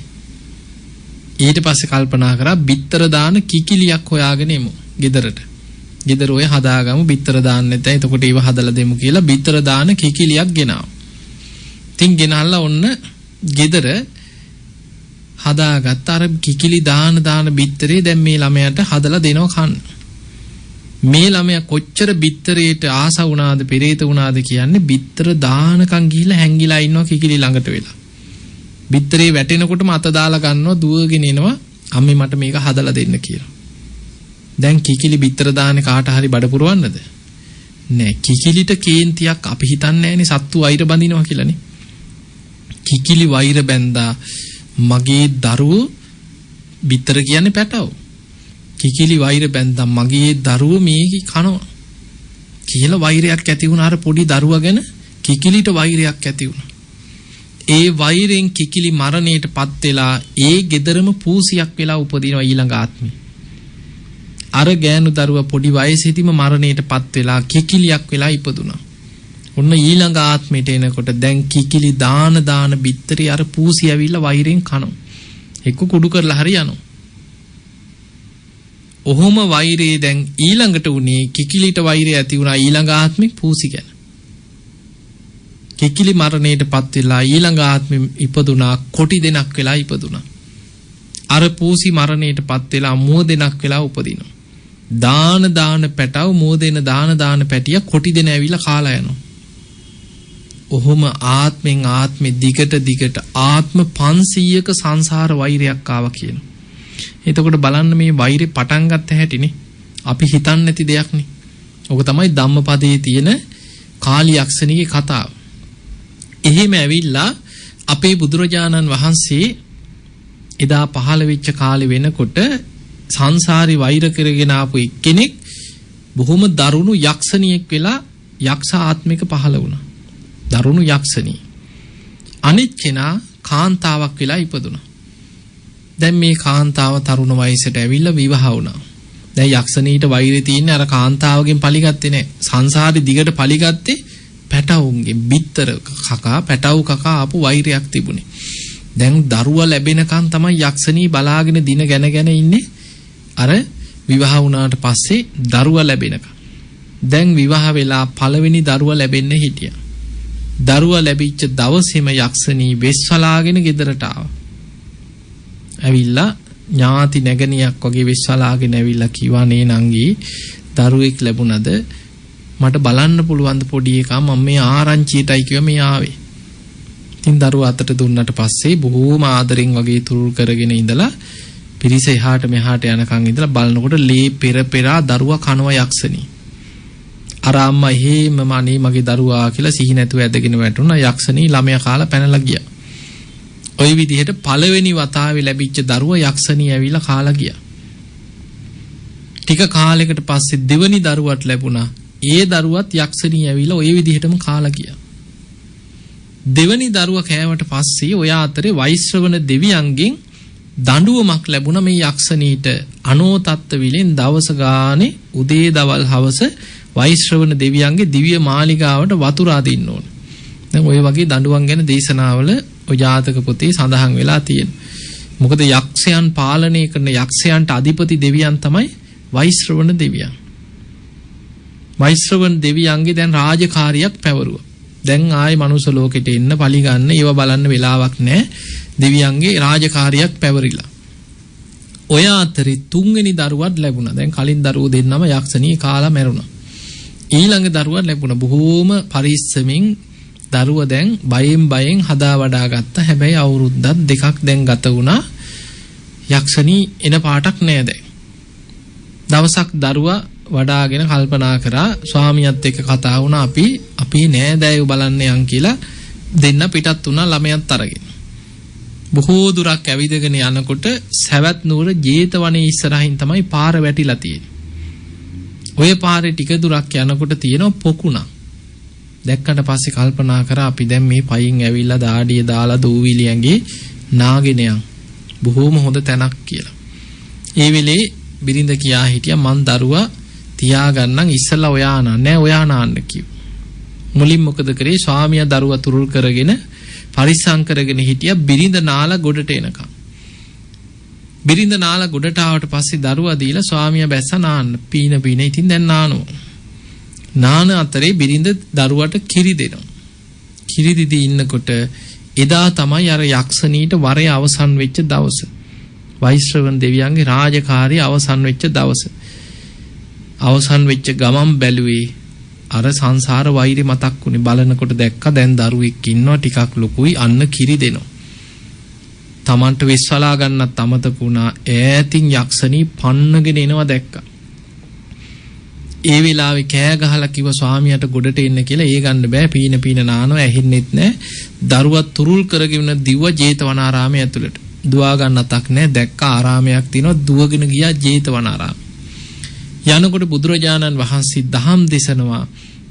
ඊට පස්සේ කල්පනා කරා බිත්තර දාන කිකිලියක් හොයාගෙන එමු ගෙදරට. ගෙදර ඔය හදාගමු බිත්තර දාන්න නැත්නම් එතකොට ඒව හදලා දෙමු කියලා බිත්තර දාන කිකිලියක් ගෙනාවා. ඉතින් ගෙනල්ලා ඔන්න ගෙදර හදාගත්ත අර කිකිලි දාන බිත්තරේ දැන් මේ ළමයාට හදලා දෙනවා කන්න. මේ ළමයා කොච්චර බිත්තරේට ආස වුණාද පෙරේත වුණාද කියන්නේ බිත්තර දානකම් ගිහිල්ලා හැංගිලා ඉන්නවා කිකිලි ළඟට වෙලා. බිත්තරේ වැටෙනකොටම අත දාලා ගන්නවා දුවගෙන එනවා අම්මේ මට මේක හදලා දෙන්න කියලා. දැන් කිකිලි බිත්තර දාන්නේ කාට හරි බඩ පුරවන්නද? නෑ. කිකිලිට කේන්තියක් අපි හිතන්නේ නෑනේ සත්තු වෛර බඳිනවා කියලානේ. කිකිලි වෛර බැඳා මගේ දරුවෝ බිත්තර කියන්නේ පැටව. කිකිලි වෛර බැඳා මගේ දරුවෝ මේක කනවා කියලා වෛරයක් ඇති වුණා. අර පොඩි දරුවා ගැන කිකිලිට වෛරයක් ඇති වුණා. ඒ වෛරෙන් කිකිලි මරණයටපත් වෙලා ඒ ගෙදරම පූසියක් වෙලා උපදිනවා ඊළඟ ආත්මේ. අර ගෑනු දරුවා පොඩි වයසේදීම මරණයටපත් වෙලා කිකිලියක් වෙලා ඉපදුනා. ඔන්න ඊළඟ ආත්මෙට එනකොට දැන් කිකිලි දාන බිත්තරේ අර පූසි ඇවිල්ලා වෛරෙන් කනවා. එක්ක කුඩු කරලා හරි යනවා. ඔහොම වෛරේ දැන් ඊළඟට උනේ කිකිලිට වෛරය ඇති වුණා ඊළඟ ආත්මෙ පූසි ගැන. කිකිලි මරණයටපත් වෙලා ඊළඟ ආත්මෙ ඉපදුනා කොටි දෙනක් වෙලා ඉපදුනා. අර පූසි මරණයටපත් වෙලා මුව දෙනක් වෙලා උපදිනවා. දාන පැටව මුව දෙන දාන පැටිය කොටි දෙන ඇවිල්ලා කාලා යනවා. ඔහොම ආත්මෙන් ආත්මෙ දිගට ආත්ම 500ක සංසාර වෛරයක් ආවා කියනවා. එතකොට බලන්න මේ වෛරේ පටන් ගත්ත හැටිනේ. අපි හිතන්නේ නැති දෙයක් නේ. ඔක තමයි ධම්මපදයේ තියෙන කාලි යක්ෂණිගේ කතාව. එහෙම ඇවිල්ලා අපේ බුදුරජාණන් වහන්සේ එදා පහළ වෙච්ච කාලේ වෙනකොට සංසාරي වෛර කරගෙන ආපු එක්කෙනෙක් බොහොම දරුණු යක්ෂණියෙක් වෙලා යක්ෂ ආත්මික පහළ වුණා. දරුණු යක්ෂණිය. අනිත් කෙනා කාන්තාවක් වෙලා ඉපදුණා. දැන් මේ කාන්තාව තරුණ වයසට ඇවිල්ලා විවාහ වුණා. දැන් යක්ෂණීට වෛරය තියෙන්නේ අර කාන්තාවගෙන් පලිගත්තේ නැහැ. සංසාරේ දිගට පලිගත්තේ පැටවුන්ගෙන්. බිත්තර කකා පැටවු කකා ආපු වෛරයක් තිබුණේ. දැන් දරුවා ලැබෙනකන් තමයි යක්ෂණී බලාගෙන දින ගැන ඉන්නේ. අර විවාහ වුණාට පස්සේ දරුවා ලැබෙනකන්. දැන් විවාහ වෙලා පළවෙනි දරුවා ලැබෙන්න හිටියා. දරුවා ලැබිච්ච දවසේම යක්ෂණී වෙස්වලාගෙන ගෙදරට ආවා. ඇවිල්ලා ඥාති නැගණියක් වගේ වෙස්වලාගෙන ඇවිල්ලා කිව්වා නේ නංගි දරුවෙක් ලැබුණද මට බලන්න පුළුවන් ද පොඩි එකා මම මේ ආරංචියටයි කිව්වා මේ ආවේ. ඉතින් දරුවා අතට දුන්නට පස්සේ බොහෝම ආදරෙන් වගේ තුරුල් කරගෙන ඉඳලා පිරිස එහාට මෙහාට යනකන් ඉඳලා බලනකොට ලේ පෙරා දරුවා කනවා යක්ෂණී. අර අම්මා එහෙමම අනේ මගේ දරුවා කියලා සිහි නැතුව ඇදගෙන වැටුණා. යක්ෂණී ළමයා කාලා පැනලා ගියා. ওই විදිහට පළවෙනි වතාවේ ලැබිච්ච දරුවා යක්ෂණී ඇවිල්ලා කාලා ගියා. ටික කාලයකට පස්සේ දෙවෙනි දරුවාට ලැබුණා. ඒ දරුවත් යක්ෂණී ඇවිල්ලා ওই විදිහටම කාලා ගියා. දෙවෙනි දරුවා කෑවට පස්සේ ඔය අතරේ වෛශ්‍රවණ දෙවියන්ගෙන් දඬුවමක් ලැබුණා මේ යක්ෂණීට. අනෝතත්ත විලෙන් දවස ගානේ උදේ දවල් හවස වෛශ්‍රවණ දෙවියන්ගේ දිව්‍ය මාලිගාවට වතුර අදින්න ඕන. දැන් ඔය වගේ දඬුවම් ගැන දේශනාවල ඔය ජාතක පොතේ සඳහන් වෙලා තියෙනවා. මොකද යක්ෂයන් පාලනය කරන යක්ෂයන්ට අධිපති දෙවියන් තමයි වෛශ්‍රවණ දෙවියන්. වෛශ්‍රවණ දෙවියන්ගේ දැන් රාජකාරියක් පැවරුවා. දැන් ආයේ මනුස්ස ලෝකෙට එන්න පලි ගන්න ඒව බලන්න වෙලාවක් නැහැ. දෙවියන්ගේ රාජකාරියක් පැවරිලා. ඔය අතරේ තුන්වෙනි දරුවත් ලැබුණා. දැන් කලින් දරුවෝ දෙන්නම යක්ෂණී කාලා මැරුණා. ඊළඟ දරුවා ලැබුණා. බොහෝම පරිස්සමින් දරුවා දැන් බයෙන් හදා වඩා ගත්තා. හැබැයි අවුරුද්දක් දෙකක් දැන් ගත වුණා. යක්ෂණී එන පාටක් නෑ දැන්. දවසක් දරුවා වඩාගෙන කල්පනා කරා ස්වාමියාත් එක්ක කතා වුණා අපි නෑදෑයෝ බලන්න යන් කියලා දෙන්න පිටත් වුණා ළමයාත් අරගෙන. බොහෝ දුරක් ඇවිදගෙන යනකොට සවැත් නුවර ජේතවනයේ ඉස්සරහින් තමයි පාර වැටිලා තියෙන්නේ. ඔය පාරේ ටික දුරක් යනකොට තියෙන පොකුණක්. දැක්කට පස්සේ කල්පනා කරා අපි දැන් මේ පයින් ඇවිල්ලා දාඩිය දාලා දූවිලි ඇඟේ නාගෙන යන්. බොහොම හොඳ තැනක් කියලා. ඒ වෙලේ බිරිඳ කියා හිටියා මං දරුවා තියාගන්නම් ඉස්සලා ඔයා නෑ ඔයා නාන්න කිව්වා. මුලින් මොකද කරේ ස්වාමියා දරුවා තුරුල් කරගෙන පරිස්සම් කරගෙන හිටියා බිරිඳ නාලා ගොඩට එනකම්. බිරිඳ නාලා ගොඩට ආවට පස්සේ දරුවා දීලා ස්වාමියා බැස්ස නාන්න. පීන ඉතින් දැන් නානවා. නාන අතරේ බිරිඳ දරුවට කිරි දෙනවා. කිරි දීදී ඉන්නකොට එදා තමයි අර යක්ෂණීට වරේ අවසන් වෙච්ච දවස. වෛශ්‍රවණ දෙවියන්ගේ රාජකාරිය අවසන් වෙච්ච දවස. අවසන් වෙච්ච ගමන් බැලුවේ අර සංසාර වෛරය මතක් වුණේ. බලනකොට දැක්කා දැන් දරුවෙක් ඉන්නවා ටිකක් ලොකුයි අන්න කිරි දෙනවා. Tamanට විශ්වලා ගන්නත් අමතක වුණා. ඈතින් යක්ෂණී පන්නගෙන එනවා දැක්කා. ඒ වෙලාවේ කෑ ගහලා කිව්ව ස්වාමියාට ගොඩට එන්න කියලා. ඒ ගන්න බෑ. පීන නානවා ඇහෙන්නෙත් නෑ. දරුවා තුරුල් කරගෙන දිව්ව ජේතවනාරාමයේ ඇතුළට. දුවා ගන්නතක් නෑ. දැක්ක ආරාමයක් තියෙනවා. දුවගෙන ගියා ජේතවනාරාම. යනකොට බුදුරජාණන් වහන්සේ දහම් දේශනවා.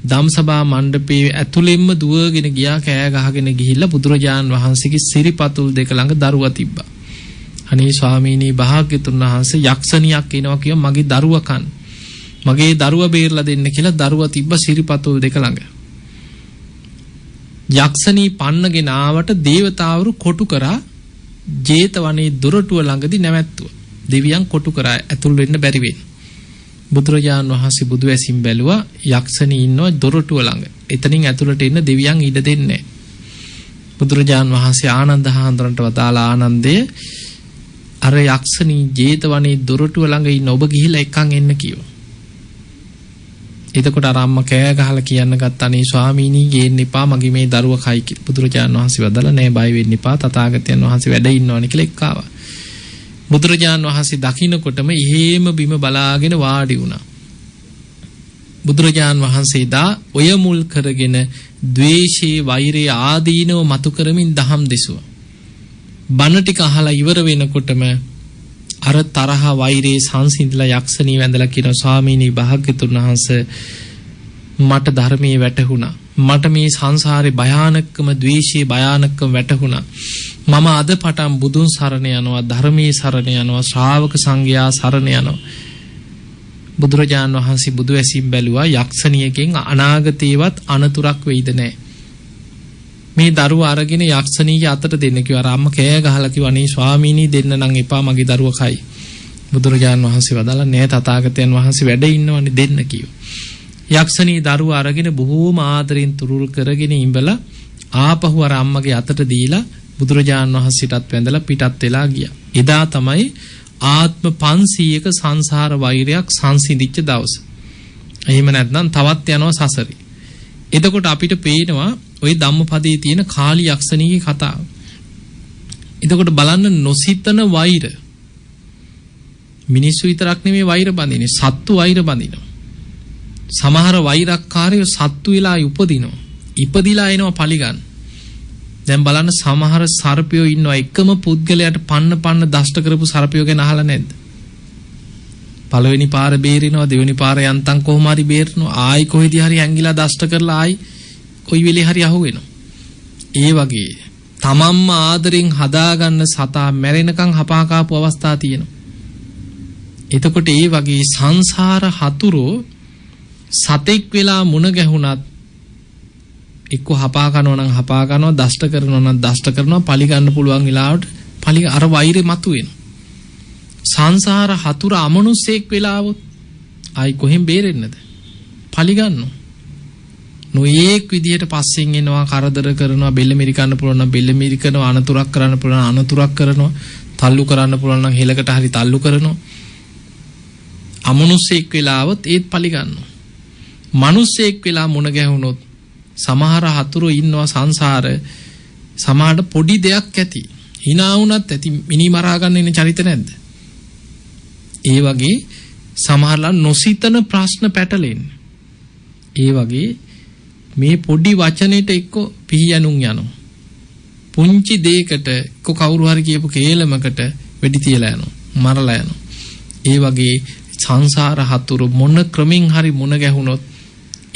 ධම්සභා මණ්ඩපයේ ඇතුළෙන්ම දුවගෙන ගියා කෑ ගහගෙන ගිහිල්ලා බුදුරජාණන් වහන්සේගේ සිරිපතුල් දෙක ළඟ දරුවා තිබ්බා. අනේ ස්වාමීනි භාග්‍යතුන් වහන්සේ යක්ෂණියක් එනවා කිය මගේ දරුවා කන්. මගේ දරුවා බේරලා දෙන්න කියලා දරුවා තිබ්බ සිරිපතුල් දෙක ළඟ. යක්ෂණී පන්නගෙන ආවට දේවතාවරු කොටු කරා ජේතවනේ දොරටුව ළඟදී නැවැත්තුවා. දෙවියන් කොටු කරා ඇතුල් වෙන්න බැරි වෙන්න. බුදුරජාණන් වහන්සේ බුදු ඇසින් බැලුවා යක්ෂණී ඉන්නවා දොරටුව ළඟ. එතනින් ඇතුළට එන්න දෙවියන් ඉඩ දෙන්නේ නැහැ. බුදුරජාණන් වහන්සේ ආනන්ද හාමුදුරන්ට වදාලා ආනන්දේ අර යක්ෂණී ජේතවනේ දොරටුව ළඟ ඉන්න ඔබ ගිහිල්ලා එක්කන් එන්න කිව්වා. එතකොට අර අම්මා කෑ ගහලා කියන්න ගත්තානේ ස්වාමීනි ගේන්න එපා මගේ මේ දරුවා කයි කියලා. බුදුරජාණන් වහන්සේ වදාලා නෑ බය වෙන්න එපා තථාගතයන් වහන්සේ වැඩ ඉන්නවනේ කියලා එක්කාවා. බුදුරජාණන් වහන්සේ දකින්නකොටම එහෙම බිම බලාගෙන වාඩි වුණා. බුදුරජාණන් වහන්සේ දා ඔය මුල් කරගෙන ද්වේෂේ වෛරේ ආදීනව මතු කරමින් දහම් දෙසුවා. බණ ටික අහලා ඉවර වෙනකොටම අර තරහ වෛරේ සංසිඳලා යක්ෂණී වැඳලා කියන ස්වාමීනි භාග්‍යතුන් වහන්සේ මට ධර්මයේ වැටහුණා. මට මේ සංසාරේ භයානකම ද්වේෂයේ භයානකම වැටහුණා. මම අද පටන් බුදුන් සරණ යනවා ධර්මයේ සරණ යනවා ශ්‍රාවක සංඝයා සරණ යනවා. බුදුරජාණන් වහන්සේ බුදු ඇසින් බැලුවා යක්ෂණියකින් අනාගතේවත් අනතුරක් වෙයිද නැහැ. මේ දරුවා අරගෙන යක්ෂණීගේ අතට දෙන්න කිව්වා. අර අම්මා කෑ ගහලා කිව්වා අනේ ස්වාමීනි දෙන්න නම් එපා මගේ දරුවා කයි. බුදුරජාණන් වහන්සේ වදාලා නෑ තථාගතයන් වහන්සේ වැඩ ඉන්නවනේ දෙන්න කිව්වා. යක්ෂණී දරුවා අරගෙන බොහෝම ආදරෙන් තුරුල් කරගෙන ඉඹලා ආපහු අර අම්මගේ අතට දීලා බුදුරජාණන් වහන්සේටත් වැඳලා පිටත් වෙලා ගියා. එදා තමයි ආත්ම 500ක සංසාර වෛරයක් සංසිඳිච්ච දවස. එහෙම නැත්නම් තවත් යනවා සසරේ. එතකොට අපිට පේනවා ওই ධම්මපදයේ තියෙන කාලි යක්ෂණීගේ කතාව. එතකොට බලන්න නොසිතන වෛර. මිනිස්සු විතරක් නෙමෙයි වෛර බඳින්නේ සත්තු වෛර බඳිනවා. සමහර වෛරක්කාරයෝ සත්තු වෙලා උපදිනවා. ඉපදිලා එනවා පලිගන්න. දැන් බලන්න සමහර සර්පයෝ ඉන්නවා එකම පුද්ගලයාට පන්න දෂ්ට කරපු සර්පයෝ ගැන අහලා නැද්ද? පළවෙනි පාර බේරිනවා දෙවෙනි පාර යන්තම් කොහොම හරි බේරනවා ආයි කොහෙදී හරි ඇංගිලා දෂ්ට කරලා ආයි කොයි වෙලේ හරි අහුවෙනවා. ඒ වගේ තමන්ම ආදරෙන් හදාගන්න සතා මැරෙනකන් හපා කාපු අවස්ථා තියෙනවා. එතකොට ඒ වගේ සංසාර හතුරෝ සතෙක් වෙලා මුණ ගැහුණත් එක්ක හපා කරනවා නම් හපා කරනවා දෂ්ට කරනවා නම් දෂ්ට කරනවා පලි ගන්න පුළුවන් වෙලාවට පලි අර වෛරෙ මතුවෙනවා. සංසාර හතුර අමනුස්සෙක් වෙලාවොත් ආයි කොහෙන් බේරෙන්නද? පලි ගන්නවා. නොයේක් විදියට පස්සෙන් එනවා කරදර කරනවා බෙල්ල මිරිකන්න පුළුවන් නම් බෙල්ල මිරිකනවා අනතුරක් කරන්න පුළුවන් අනතුරක් කරනවා තල්ලු කරන්න පුළුවන් නම් හෙලකට හරි තල්ලු කරනවා. අමනුස්සෙක් වෙලාවොත් ඒත් පලි ගන්නවා. මනුස්සෙක් වෙලා මුණ ගැහුනොත් සමහර හතුරු ඉන්නවා සංසාර සමහරට පොඩි දෙයක් ඇති hina වුණත් ඇති මිනි මරා ගන්න ඉන්න චරිත නැද්ද? ඒ වගේ සමහරලා නොසිතන ප්‍රශ්න පැටලෙන්නේ. ඒ වගේ මේ පොඩි වචනෙට එක්ක පිහියනුම් යනවා. පුංචි දෙයකට එක්ක කවුරු හරි කියපු කේලමකට වෙඩි තියලා යනවා. මරලා යනවා. ඒ වගේ සංසාර හතුරු මොන ක්‍රමින් හරි මුණ ගැහුනොත්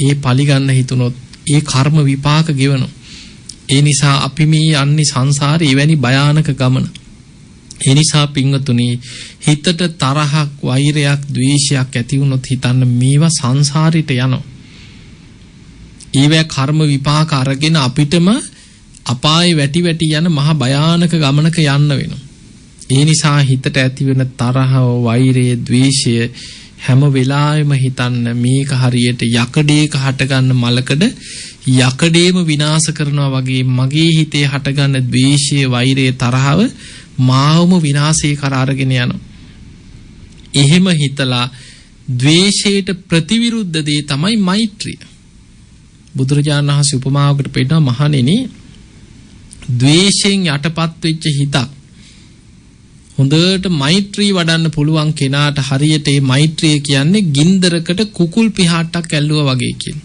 ඒ පලි ගන්න හිතුනොත් ඒ කර්ම විපාක ගෙවනවා. ඒ නිසා අපි මේ යන්නේ සංසාරේ එවැනි භයානක ගමන. ඒ නිසා පින්වතුනි හිතට තරහක් වෛරයක් ද්වේෂයක් ඇති වුණොත් හිතන්න මේවා සංසාරෙට යනවා. ඊවැ කර්ම විපාක අරගෙන අපිටම අපායේ වැටි වැටි යන මහ භයානක ගමනක යන්න වෙනවා. ඒ නිසා හිතට ඇති වෙන තරහව වෛරය ද්වේෂය හැම වෙලාවෙම හිතන්න මේක හරියට යකඩේක හටගන්න මලකඩ යකඩේම විනාශ කරනවා වගේ මගේ හිතේ හටගන්න ද්වේෂය වෛරය තරහව මාවම විනාශේ කරා අරගෙන යනවා. එහෙම හිතලා ද්වේෂයට ප්‍රතිවිරුද්ධ දේ තමයි මෛත්‍රිය. බුදුරජාණන් වහන්සේ උපමාවකට පෙන්නනවා මහණෙනි ද්වේෂයෙන් යටපත් වෙච්ච හිතක් හොඳට මෛත්‍රී වඩන්න පුළුවන් කෙනාට හරියට මේ මෛත්‍රිය කියන්නේ ගින්දරකට කුකුල් පිහාට්ටක් ඇල්ලුවා වගේ කියන.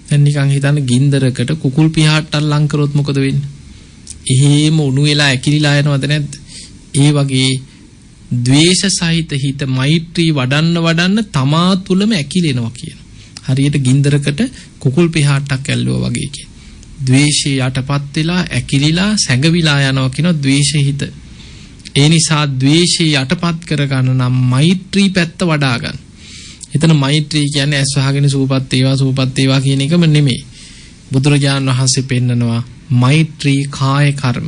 දැන් නිකන් හිතන්න ගින්දරකට කුකුල් පිහාට්ටක් ලං කරොත් මොකද වෙන්නේ? එහෙම උණු වෙලා ඇකිලිලා යනවද නැද්ද? ඒ වගේ ද්වේෂ සහිත හිත මෛත්‍රී වඩන්න තමා තුළම ඇකිලෙනවා කියන. හරියට ගින්දරකට කුකුල් පිහාට්ටක් ඇල්ලුවා වගේ කියන. ද්වේෂය යටපත් වෙලා ඇකිලිලා සැඟවිලා යනවා කියන ද්වේෂ හිත. ඒ නිසා ද්වේෂය යටපත් කරගන්න නම් මෛත්‍රී පැත්ත වඩා ගන්න. එතන මෛත්‍රී කියන්නේ ඇස් වහගෙන සූපත් වේවා කියන එකම නෙමෙයි. බුදුරජාණන් වහන්සේ පෙන්නනවා මෛත්‍රී කාය කර්ම,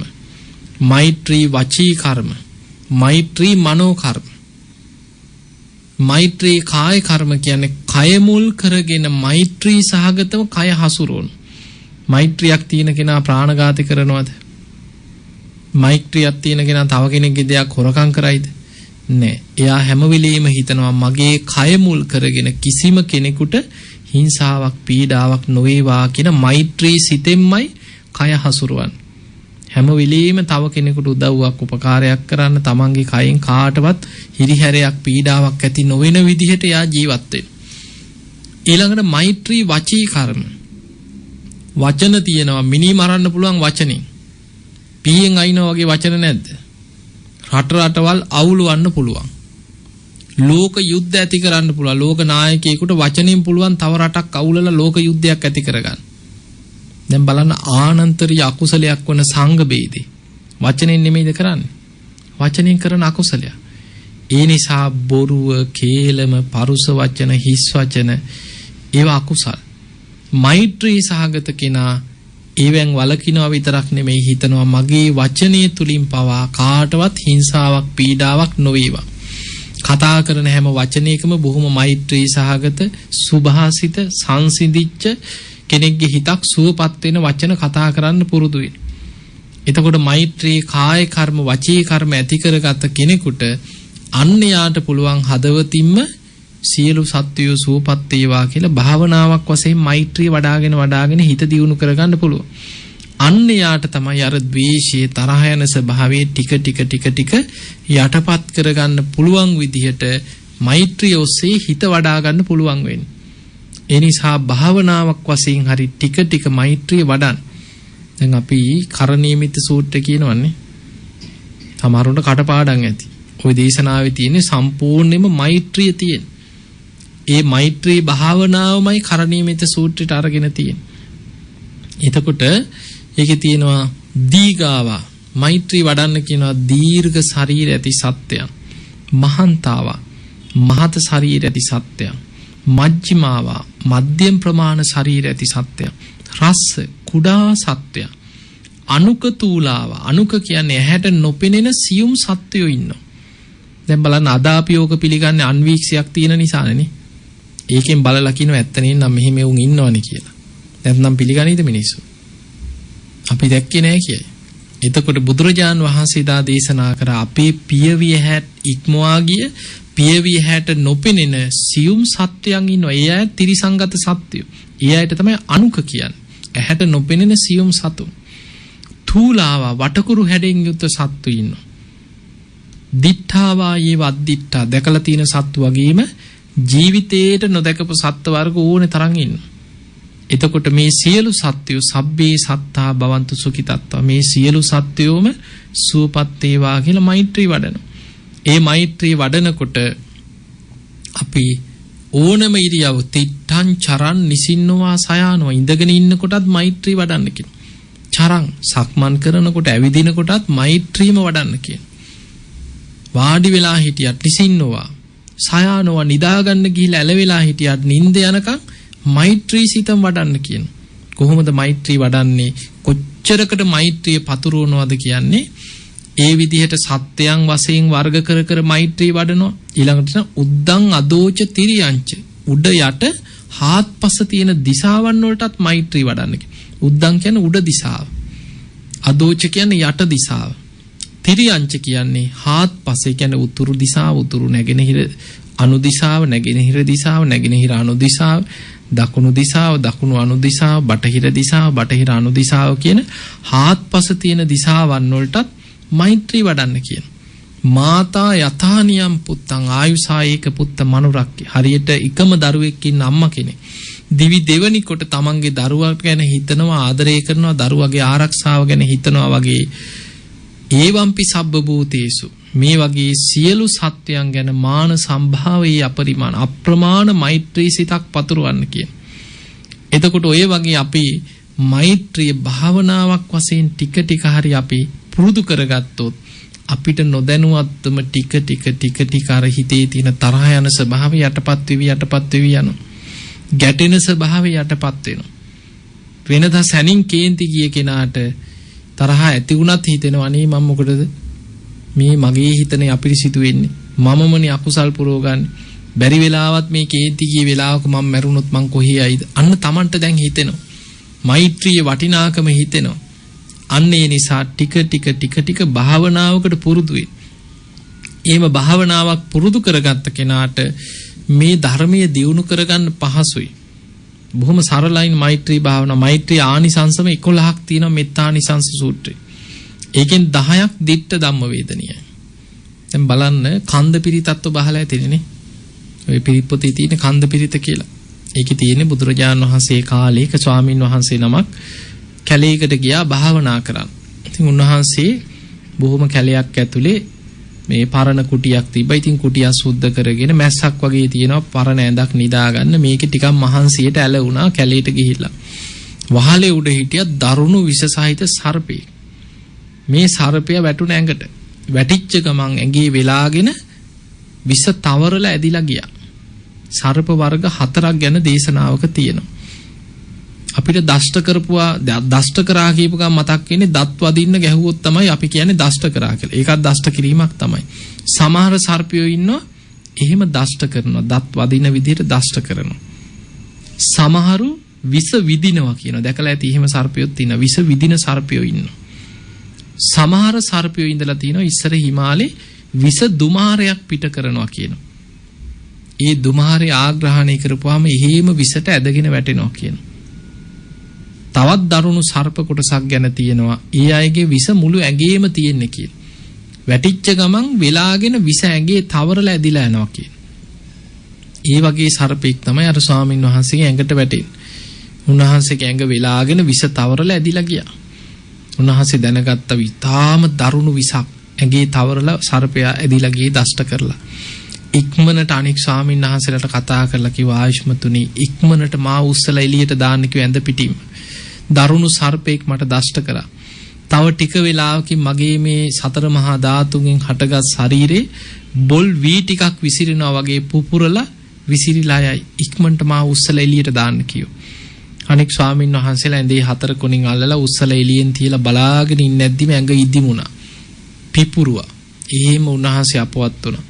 මෛත්‍රී වචී කර්ම, මෛත්‍රී මනෝ කර්ම. මෛත්‍රී කාය කර්ම කියන්නේ කය මුල් කරගෙන මෛත්‍රී සහගතව කය හසුරවන. මෛත්‍රියක් තියෙන කෙනා ප්‍රාණඝාතය කරනවද? මෛත්‍රියක් තියෙන කෙනා තව කෙනෙක්ගේ දෙයක් හොරකම් කරයිද? නෑ. එයා හැම වෙලෙම හිතනවා මගේ කය මුල් කරගෙන කිසිම කෙනෙකුට හිංසාවක් පීඩාවක් නොවේවා කියන මෛත්‍රී සිතෙන්මයි කය හසුරවන්නේ. හැම වෙලෙම තව කෙනෙකුට උදව්වක් උපකාරයක් කරන්න තමන්ගේ කයෙන් කාටවත් හිරිහැරයක් පීඩාවක් ඇති නොවන විදිහට එයා ජීවත් වෙනවා. ඊළඟට මෛත්‍රී වචී කර්ම. වචන තියෙනවා මිනි මරන්න පුළුවන් වචනෙන්. පීයෙන් අයිනා වගේ වචන නැද්ද? රටවල් අවුලවන්න පුළුවන්. ලෝක යුද්ධ ඇති කරන්න පුළුවන්. ලෝක නායකයෙකුට වචනෙන් පුළුවන් තව රටක් අවුලලා ලෝක යුද්ධයක් ඇති කරගන්න. දැන් බලන්න ආනන්තරීය අකුසලයක් වන සංඝ බේදේ. වචනෙන් නෙමෙයිද කරන්නේ? වචනෙන් කරන අකුසලයක්. ඒ නිසා බොරුව, කේලම, පරුස වචන, හිස් වචන ඒවා අකුසල්. මෛත්‍රී සහගත කෙනා ඒවෙන් වළකිනවා විතරක් නෙමෙයි හිතනවා මගේ වචනේ තුලින් පවා කාටවත් හිංසාවක් පීඩාවක් නොවේවා. කතා කරන හැම වචනයකම බොහොම මෛත්‍රී සහගත සුභාසිත සංසිඳිච්ච කෙනෙක්ගේ හිතක් සුවපත් වෙන වචන කතා කරන්න පුරුදු වෙන්න. එතකොට මෛත්‍රී කාය කර්ම වචී කර්ම ඇති කරගත කෙනෙකුට අන්‍යයාට පුළුවන් හදවතින්ම සියලු සත්වයෝ සුවපත් වේවා කියලා භාවනාවක් වශයෙන් මෛත්‍රිය වඩාගෙන හිත දියුණු කරගන්න පුළුවන්. අන්‍යයාට තමයි අර ද්වේෂයේ තරහ යන ස්වභාවයේ ටික ටික යටපත් කරගන්න පුළුවන් විදිහට මෛත්‍රිය ඔස්සේ හිත වඩා ගන්න පුළුවන් වෙන්නේ. ඒ නිසා භාවනාවක් වශයෙන් හරි ටික මෛත්‍රිය වඩන්න. දැන් අපි කරණීයමිත සූත්‍රය කියනවන්නේ. සමහරවිට කටපාඩම් ඇති. ওই දේශනාවේ තියෙන්නේ සම්පූර්ණයෙන්ම මෛත්‍රිය තියෙන. ඒ මෛත්‍රී භාවනාවමයි කරණීයමිත සූත්‍රයට අරගෙන තියෙන්නේ. එතකොට ඒකේ තියෙනවා දීගාවා මෛත්‍රී වඩන්න කියනවා දීර්ඝ ශරීර ඇති සත්‍යයන්, මහන්තාවා මහත ශරීර ඇති සත්‍යයන්, මජ්ක්‍ධිමාවා මධ්‍යම ප්‍රමාණ ශරීර ඇති සත්‍යයන්, රස්ස කුඩා සත්‍යයන්, අනුක තූලාවා අනුක කියන්නේ ඇහැට නොපෙනෙන සියුම් සත්වයෝ ඉන්නවා. දැන් බලන්න අදාපියෝක පිළිගන්නේ අන්වීක්ෂයක් තියෙන නිසානේ. ඒකෙන් බලලා කියනවා ඇත්ත නේනම් මෙහෙම උන් ඉන්නවනේ කියලා. නැත්නම් පිළිගන්නේද මිනිස්සු? අපි දැක්කේ නැහැ කියයි. එතකොට බුදුරජාන් වහන්සේ දා දේශනා කර අපේ පියවිය හැට ඉක්මවා ගිය පියවිය හැට නොපෙනෙන සියුම් සත්වයන් ඉන්නවා. ඒ අය ත්‍රිසංගත සත්වයෝ. ඒ අයට තමයි අනුක කියන්නේ. ඇහැට නොපෙනෙන සියුම් සතුන්. තූලාවා වටකුරු හැඩෙන් යුත් සත්තු ඉන්නවා. දිඨාවා යේ වද්දිඨා දැකලා තියෙන සත්තු වගේම ජීවිතේට නොදකපු සත්ත්ව වර්ග ඕනේ තරම් ඉන්නවා. එතකොට මේ සියලු සත්වයෝ සබ්බේ සත්තා භවන්තු සුඛිතත්වා මේ සියලු සත්වයෝම සුවපත් වේවා කියලා මෛත්‍රී වඩනවා. ඒ මෛත්‍රී වඩනකොට අපි ඕනම ඉරියව් තිත්තං චරන් නිසින්නවා සයානවා ඉඳගෙන ඉන්නකොටත් මෛත්‍රී වඩන්න කියනවා. චරන් සක්මන් කරනකොට ඇවිදිනකොටත් මෛත්‍රීම වඩන්න කියනවා. වාඩි වෙලා හිටියත් නිසින්නවා සයානවා නිදාගන්න ගිහිල්ලා ඇලවෙලා හිටියත් නිින්ද යනකම් මෛත්‍රී සිතම් වඩන්න කියන. කොහොමද මෛත්‍රී වඩන්නේ? කොච්චරකට මෛත්‍රිය පතුරවනවද කියන්නේ? ඒ විදිහට සත්‍යයන් වශයෙන් වර්ග කර මෛත්‍රී වඩනවා. ඊළඟට උද්දං අදෝච තිරියංච උඩ යට හාත්පස තියෙන දිශාවන් වලටත් මෛත්‍රී වඩන්න කියන. උද්දං කියන්නේ උඩ දිශාව. අදෝච කියන්නේ යට දිශාව. තිරියංච කියන්නේ හාත්පසේ කියන්නේ උතුරු දිශාව, උතුරු නැගෙනහිර අනු දිශාව, නැගෙනහිර දිශාව, නැගෙනහිර අනු දිශාව, දකුණු දිශාව, දකුණු අනු දිශාව, බටහිර දිශාව, බටහිර අනු දිශාව කියන හාත්පස තියෙන දිශාවන් වලටත් මෛත්‍රී වඩන්න කියන. මාතා යථානියම් පුත්තං ආයුසායේක පුත්ත මනුරක්කේ. හරියට එකම දරුවෙක් ඉන්න අම්මා කෙනෙක් දිවි දෙවනි කොට තමන්ගේ දරුවා ගැන හිතනවා, ආදරය කරනවා, දරුවගේ ආරක්ෂාව ගැන හිතනවා වගේ ඒවම්පි සබ්බ භූතේසු මේ වගේ සියලු සත්වයන් ගැන මාන සම්භාවයේ අපරිමාණ අප්‍රමාණ මෛත්‍රී සිතක් පතුරවන්න කියන. එතකොට ඔය වගේ අපි මෛත්‍රිය භාවනාවක් වශයෙන් ටික ටික හරි අපි පුරුදු කරගත්තොත් අපිට නොදැනුවත්වම ටික අර හිතේ තියෙන තරහ යන ස්වභාවය යටපත් වෙවි යනවා. ගැටෙන ස්වභාවය යටපත් වෙනවා. වෙනදා සැනින් කේන්ති ගිය කෙනාට තරහ ඇති වුණත් හිතෙනවා අනේ මම මොකටද මේ මගේ හිතනේ අපිරිසිදු වෙන්නේ, මමමනේ අකුසල් පුරවගන්නේ, බැරි වෙලාවත් මේ කේන්ති ගිය වෙලාවක මම මැරුණොත් මං කොහේ යයිද? අන්න Tamanට දැන් හිතෙනවා. මෛත්‍රියේ වටිනාකම හිතෙනවා. අන්න ඒ නිසා ටික භාවනාවකට පුරුදු වෙන්න. එහෙම භාවනාවක් පුරුදු කරගත්ත කෙනාට මේ ධර්මයේ දියුණු කරගන්න පහසුයි. බොහොම සරලයි මෛත්‍රී භාවනාව. මෛත්‍රී ආනිසංසම 11ක් තියෙනවා මෙත්තානිසංස සූත්‍රය. ඒකෙන් 10ක් දිට්ඨ ධම්ම වේදනීයයි. දැන් බලන්න කන්ද පිරිතත්ව බහලා ඇතිනේ. ඔය පිරිත් පොතේ තියෙන කන්ද පිරිත කියලා. ඒකේ තියෙන්නේ බුදුරජාණන් වහන්සේ කාලේක ස්වාමින් වහන්සේ නමක් කැලේකට ගියා භාවනා කරන්න. ඉතින් උන්වහන්සේ බොහොම කැලයක් ඇතුලේ මේ පරණ කුටියක් තිබ්බා. ඉතින් කුටිය සුද්ධ කරගෙන මැස්සක් වගේ තියෙනවා පරණ ඇඳක් නිදාගන්න. මේකේ ටිකක් මහන්සියට ඇල වුණා කැලේට ගිහිල්ලා. වහලේ උඩ හිටියා දරුණු විෂ සහිත සර්පෙක්. මේ සර්පයා වැටුණ ඇඟට. වැටිච්ච ගමන් ඇඟේ වෙලාගෙන විෂ තවරලා ඇදිලා ගියා. සර්ප වර්ග 4ක් ගැන දේශනාවක තියෙනවා. අපිට දෂ්ට කරපුවා දෂ්ට කරා කියපු ගමන් මතක් වෙන්නේ දත් වදින්න ගැහුවොත් තමයි අපි කියන්නේ දෂ්ට කරා කියලා. ඒකත් දෂ්ට කිරීමක් තමයි. සමහර සර්පයෝ ඉන්නවා එහෙම දෂ්ට කරනවා. දත් වදින විදිහට දෂ්ට කරනවා. සමහරු විස විදිනවා කියනවා. දැකලා ඇති එහෙම සර්පයොත් ඉන්නවා. විස විදින සර්පයෝ ඉන්නවා. සමහර සර්පයෝ ඉඳලා තියෙනවා ඉස්සර හිමාලේ විස දුමාරයක් පිට කරනවා කියනවා. ඒ දුමාරය ආග්‍රහණය කරපුවාම එහෙම විසට ඇදගෙන වැටෙනවා කියනවා. තවත් දරුණු සර්ප කොටසක් ගැන තියෙනවා. ඒ අයගේ විස මුළු ඇඟේම තියෙන්නේ කියලා. වැටිච්ච ගමන් වෙලාගෙන විස ඇඟේ තවරලා ඇදිලා යනවා කියලා. ඒ වගේ සර්පෙක් තමයි අර ස්වාමින් වහන්සේගේ ඇඟට වැටෙන්නේ. උන්වහන්සේගේ ඇඟ වෙලාගෙන විස තවරලා ඇදිලා ගියා. උන්වහන්සේ දැනගත්ත විතාම දරුණු විසක් ඇඟේ තවරලා සර්පයා ඇදිලා ගියේ දෂ්ට කරලා. ඉක්මනට අනික් ස්වාමින් වහන්සේලාට කතා කරලා කිව්වා ආයුෂ්මතුනි ඉක්මනට මා උස්සලා එළියට දාන්න කිව්ව ඇඳ පිටින්ම. දරුණු සර්පෙක් මට දෂ්ට කරා. තව ටික වෙලාවකින් මගේ මේ සතර මහා ධාතුන්ගෙන් හටගත් ශරීරේ බොල් වී ටිකක් විසිරෙනවා වගේ පුපුරලා විසිරිලා යයි. ඉක්මනට මා උස්සලා එළියට දාන්න කිව්වා. අනික් ස්වාමින් වහන්සේලා ඇඳේ 4 කොණින් අල්ලලා උස්සලා එළියෙන් තියලා බලාගෙන ඉන්නේ නැද්දිම ඇඟ ඉදිමුණා. පිපුරුවා. එහෙම උන්වහන්සේ අපවත් වුණා.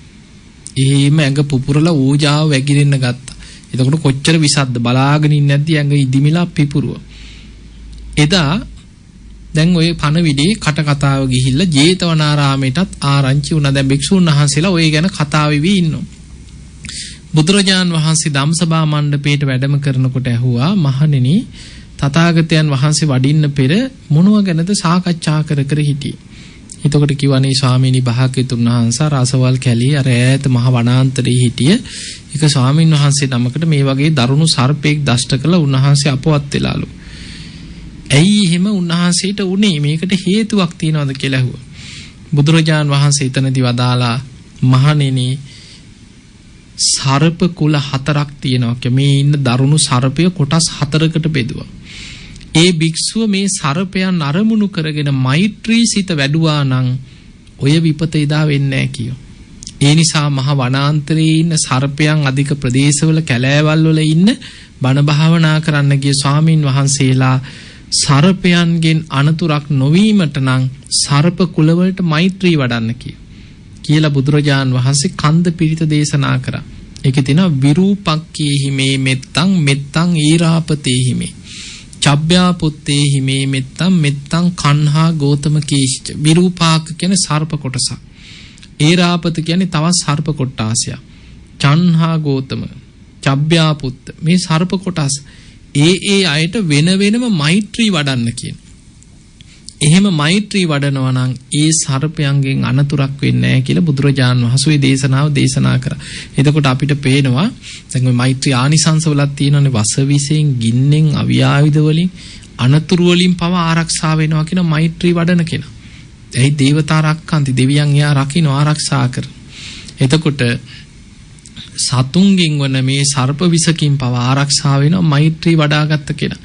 එහෙම ඇඟ පුපුරලා ඕජාව වැగిරෙන්න ගත්තා. එතකොට කොච්චර විසද්ද බලාගෙන ඉන්නේ නැද්දි ඇඟ ඉදිමිලා පිපුරුවා. එදා දැන් ඔය පණවිඩේ කට කතාව ගිහිල්ලා ජේතවනාරාමයටත් ආරංචි වුණා. දැන් භික්ෂුන් වහන්සේලා ඔය ගැන කතා වෙවි ඉන්නවා. බුදුරජාන් වහන්සේ ධම්සභා මණ්ඩපයට වැඩම කරනකොට ඇහුවා මහණෙනි තථාගතයන් වහන්සේ වඩින්න පෙර මොනව ගැනද සාකච්ඡා කර හිටියේ. එතකොට කිව්වනේ ස්වාමීනි භාග්‍යතුන් වහන්සේ රසවල් කැලේ අර ඈත මහ වනාන්තරයේ හිටිය එක ස්වාමීන් වහන්සේ නමකට මේ වගේ දරුණු සර්පෙක් දෂ්ට කළා. උන්වහන්සේ අපවත් වෙලාලු. ඇයි එහෙම උන්වහන්සේට උනේ? මේකට හේතුවක් තියනවද කියලා ඇහුවා. බුදුරජාන් වහන්සේ එතනදී වදාලා මහණෙනි සර්ප කුල 4ක් තියෙනවා. මේ ඉන්න දරුණු සර්පය කොටස් 4කට බෙදුවා. ඒ භික්ෂුව මේ සර්පයන් අරමුණු කරගෙන මෛත්‍රී සිත වැඩුවා නම් ඔය විපත එදා වෙන්නේ නැහැ කියෝ. ඒ නිසා මහ වනාන්තරයේ ඉන්න සර්පයන් අධික ප්‍රදේශවල කැලෑවල් වල ඉන්න බණ භාවනා කරන්න ගිය ස්වාමින් වහන්සේලා සර්පයන්ගෙන් අනතුරක් නොවීමට නම් සර්ප කුලවලට මෛත්‍රී වඩන්න කියලා බුදුරජාන් වහන්සේ කන්ද පිරිත දේශනා කරා. ඒකේ තියෙනවා විරූපක්කේහි මේ මෙත්තං මෙත්තං ඊරාපතේහි මේ චබ්බ්‍යාපුත්තේහි මේ මෙත්තං මෙත්තං කන්හා ගෝතම කේශිච. විරූපාක කියන්නේ සර්ප කොටසක්. ඊරාපත කියන්නේ තවත් සර්ප කොටාසයක්. චන්හා ගෝතම චබ්බ්‍යාපුත්ත මේ සර්ප කොටස් ඒ අයට වෙන වෙනම මෛත්‍රී වඩන්න කියන. එහෙම මෛත්‍රී වඩනවා නම් ඒ සර්පයන්ගෙන් අනතුරක් වෙන්නේ නැහැ කියලා බුදුරජාන් වහන්සේ දේශනාව දේශනා කරා. එතකොට අපිට පේනවා දැන් මේ මෛත්‍රී ආනිසංස වලක් තියෙනවානේ වසවිසෙන්, ගින්නෙන්, අවියාවිද වලින්, අනතුරු වලින් පව ආරක්ෂා වෙනවා කියන මෛත්‍රී වඩන කෙනා. එයි දේවතා රක්칸ති, දෙවියන් එයා රකින්න ආරක්ෂා කර. එතකොට සතුන්ගෙන් වන මේ සර්ප විසකින් පව ආරක්ෂා වෙනවා මෛත්‍රී වඩාගත්ත කෙනා.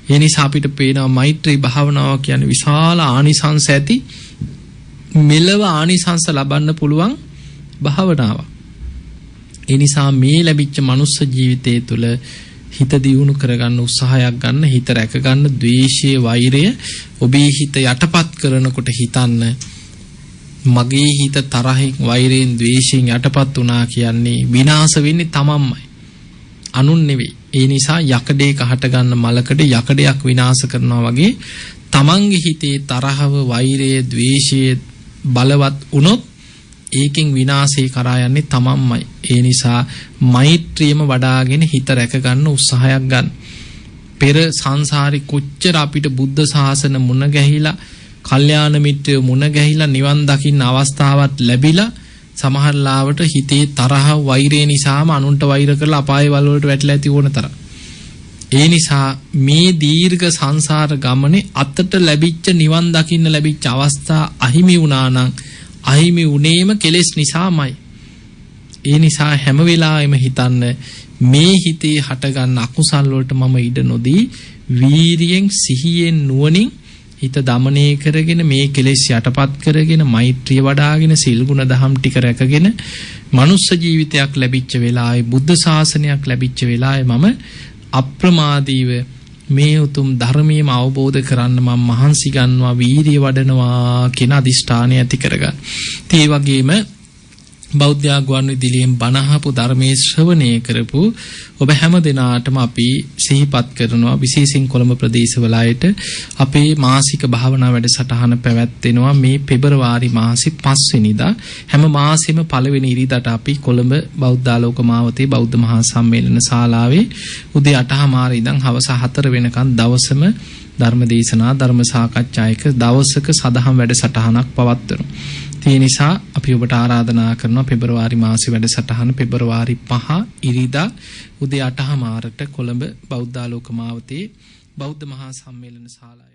ඒ නිසා අපිට පේනවා මෛත්‍රී භාවනාව කියන්නේ විශාල ආනිසංස ඇති මෙලව ආනිසංස ලබන්න පුළුවන් භාවනාවක්. ඒ නිසා මේ ලැබිච්ච මනුස්ස ජීවිතය තුළ හිත දියුණු කරගන්න උත්සාහයක් ගන්න, හිත රැක ගන්න, ද්වේෂය, වෛරය ඔබේ හිත යටපත් කරනකොට හිතන්න මගේ හිත තරහින්, වෛරයෙන්, ද්වේෂයෙන් යටපත් වුණා කියන්නේ විනාශ වෙන්නේ තමන්මයි, අනුන් නෙවෙයි. ඒ නිසා යකඩේ කහට ගන්න මලකඩ යකඩයක් විනාශ කරනවා වගේ තමන්ගේ හිතේ තරහව, වෛරය, ද්වේෂය බලවත් වුණොත් ඒකෙන් විනාශේ කරා යන්නේ තමන්මයි. ඒ නිසා මෛත්‍රියම වඩාගෙන හිත රැක ගන්න උත්සාහයක් ගන්න. පෙර සංසාරේ කොච්චර අපිට බුද්ධ ශාසන මුණ ගැහිලා, කල්යාණ මිත්‍රයෝ මුණ ගැහිලා නිවන් දකින්න අවස්ථාවක් ලැබිලා සමහර ලාවට හිතේ තරහ, වෛරය නිසාම අනුන්ට වෛර කරලා අපායේ වල වලට වැටලා ඇති ඕන තරම්. ඒ නිසා මේ දීර්ඝ සංසාර ගමනේ අතට ලැබිච්ච නිවන් දකින්න ලැබිච්ච අවස්ථා අහිමි වුණා නම් අහිමි උනේම කෙලෙස් නිසාමයි. ඒ නිසා හැම වෙලාවෙම හිතන්න මේ හිතේ හටගන්න අකුසල් වලට මම ඉඩ නොදී වීරියෙන්, සිහියෙන්, නුවණින් හිත දමනය කරගෙන මේ කෙලෙස් යටපත් කරගෙන මෛත්‍රිය වඩාගෙන සිල් ගුණ දහම් ටික රැකගෙන මනුස්ස ජීවිතයක් ලැබිච්ච වෙලාවේ, බුද්ධ ශාසනයක් ලැබිච්ච වෙලාවේ මම අප්‍රමාදීව මේ උතුම් ධර්මයේම අවබෝධ කරන්න මම මහන්සි ගන්නවා, වීරිය වඩනවා කියන අදිෂ්ඨානය ඇති කරගන්න. ඒ වගේම බෞද්ධ ගුවන්විදුලියෙන් බණහපු ධර්මයේ ශ්‍රවණය කරපු ඔබ හැම දිනාටම අපි සිහිපත් කරනවා, විශේෂයෙන් කොළඹ ප්‍රදේශවලයට අපේ මාසික භාවනා වැඩසටහන පැවැත්වෙනවා මේ පෙබරවාරි මාසේ 5 වෙනිදා. හැම මාසෙම පළවෙනි ඉරිදාට අපි කොළඹ බෞද්ධාලෝක මාවතේ බෞද්ධ මහා සම්මේලන ශාලාවේ උදේ 8:00 ඉඳන් හවස 4 වෙනකන් දවසම ධර්ම දේශනා, ධර්ම සාකච්ඡා එක දවසක සදහම් වැඩසටහනක් පවත්වනවා. ඒ නිසා අපි ඔබට ආරාධනා කරනවා පෙබරවාරි මාසේ වැඩසටහන පෙබරවාරි 5 ඉරිදා උදේ 8:00 කොළඹ බෞද්ධාලෝක මාවතේ බෞද්ධ මහා සම්මේලන ශාලාවේ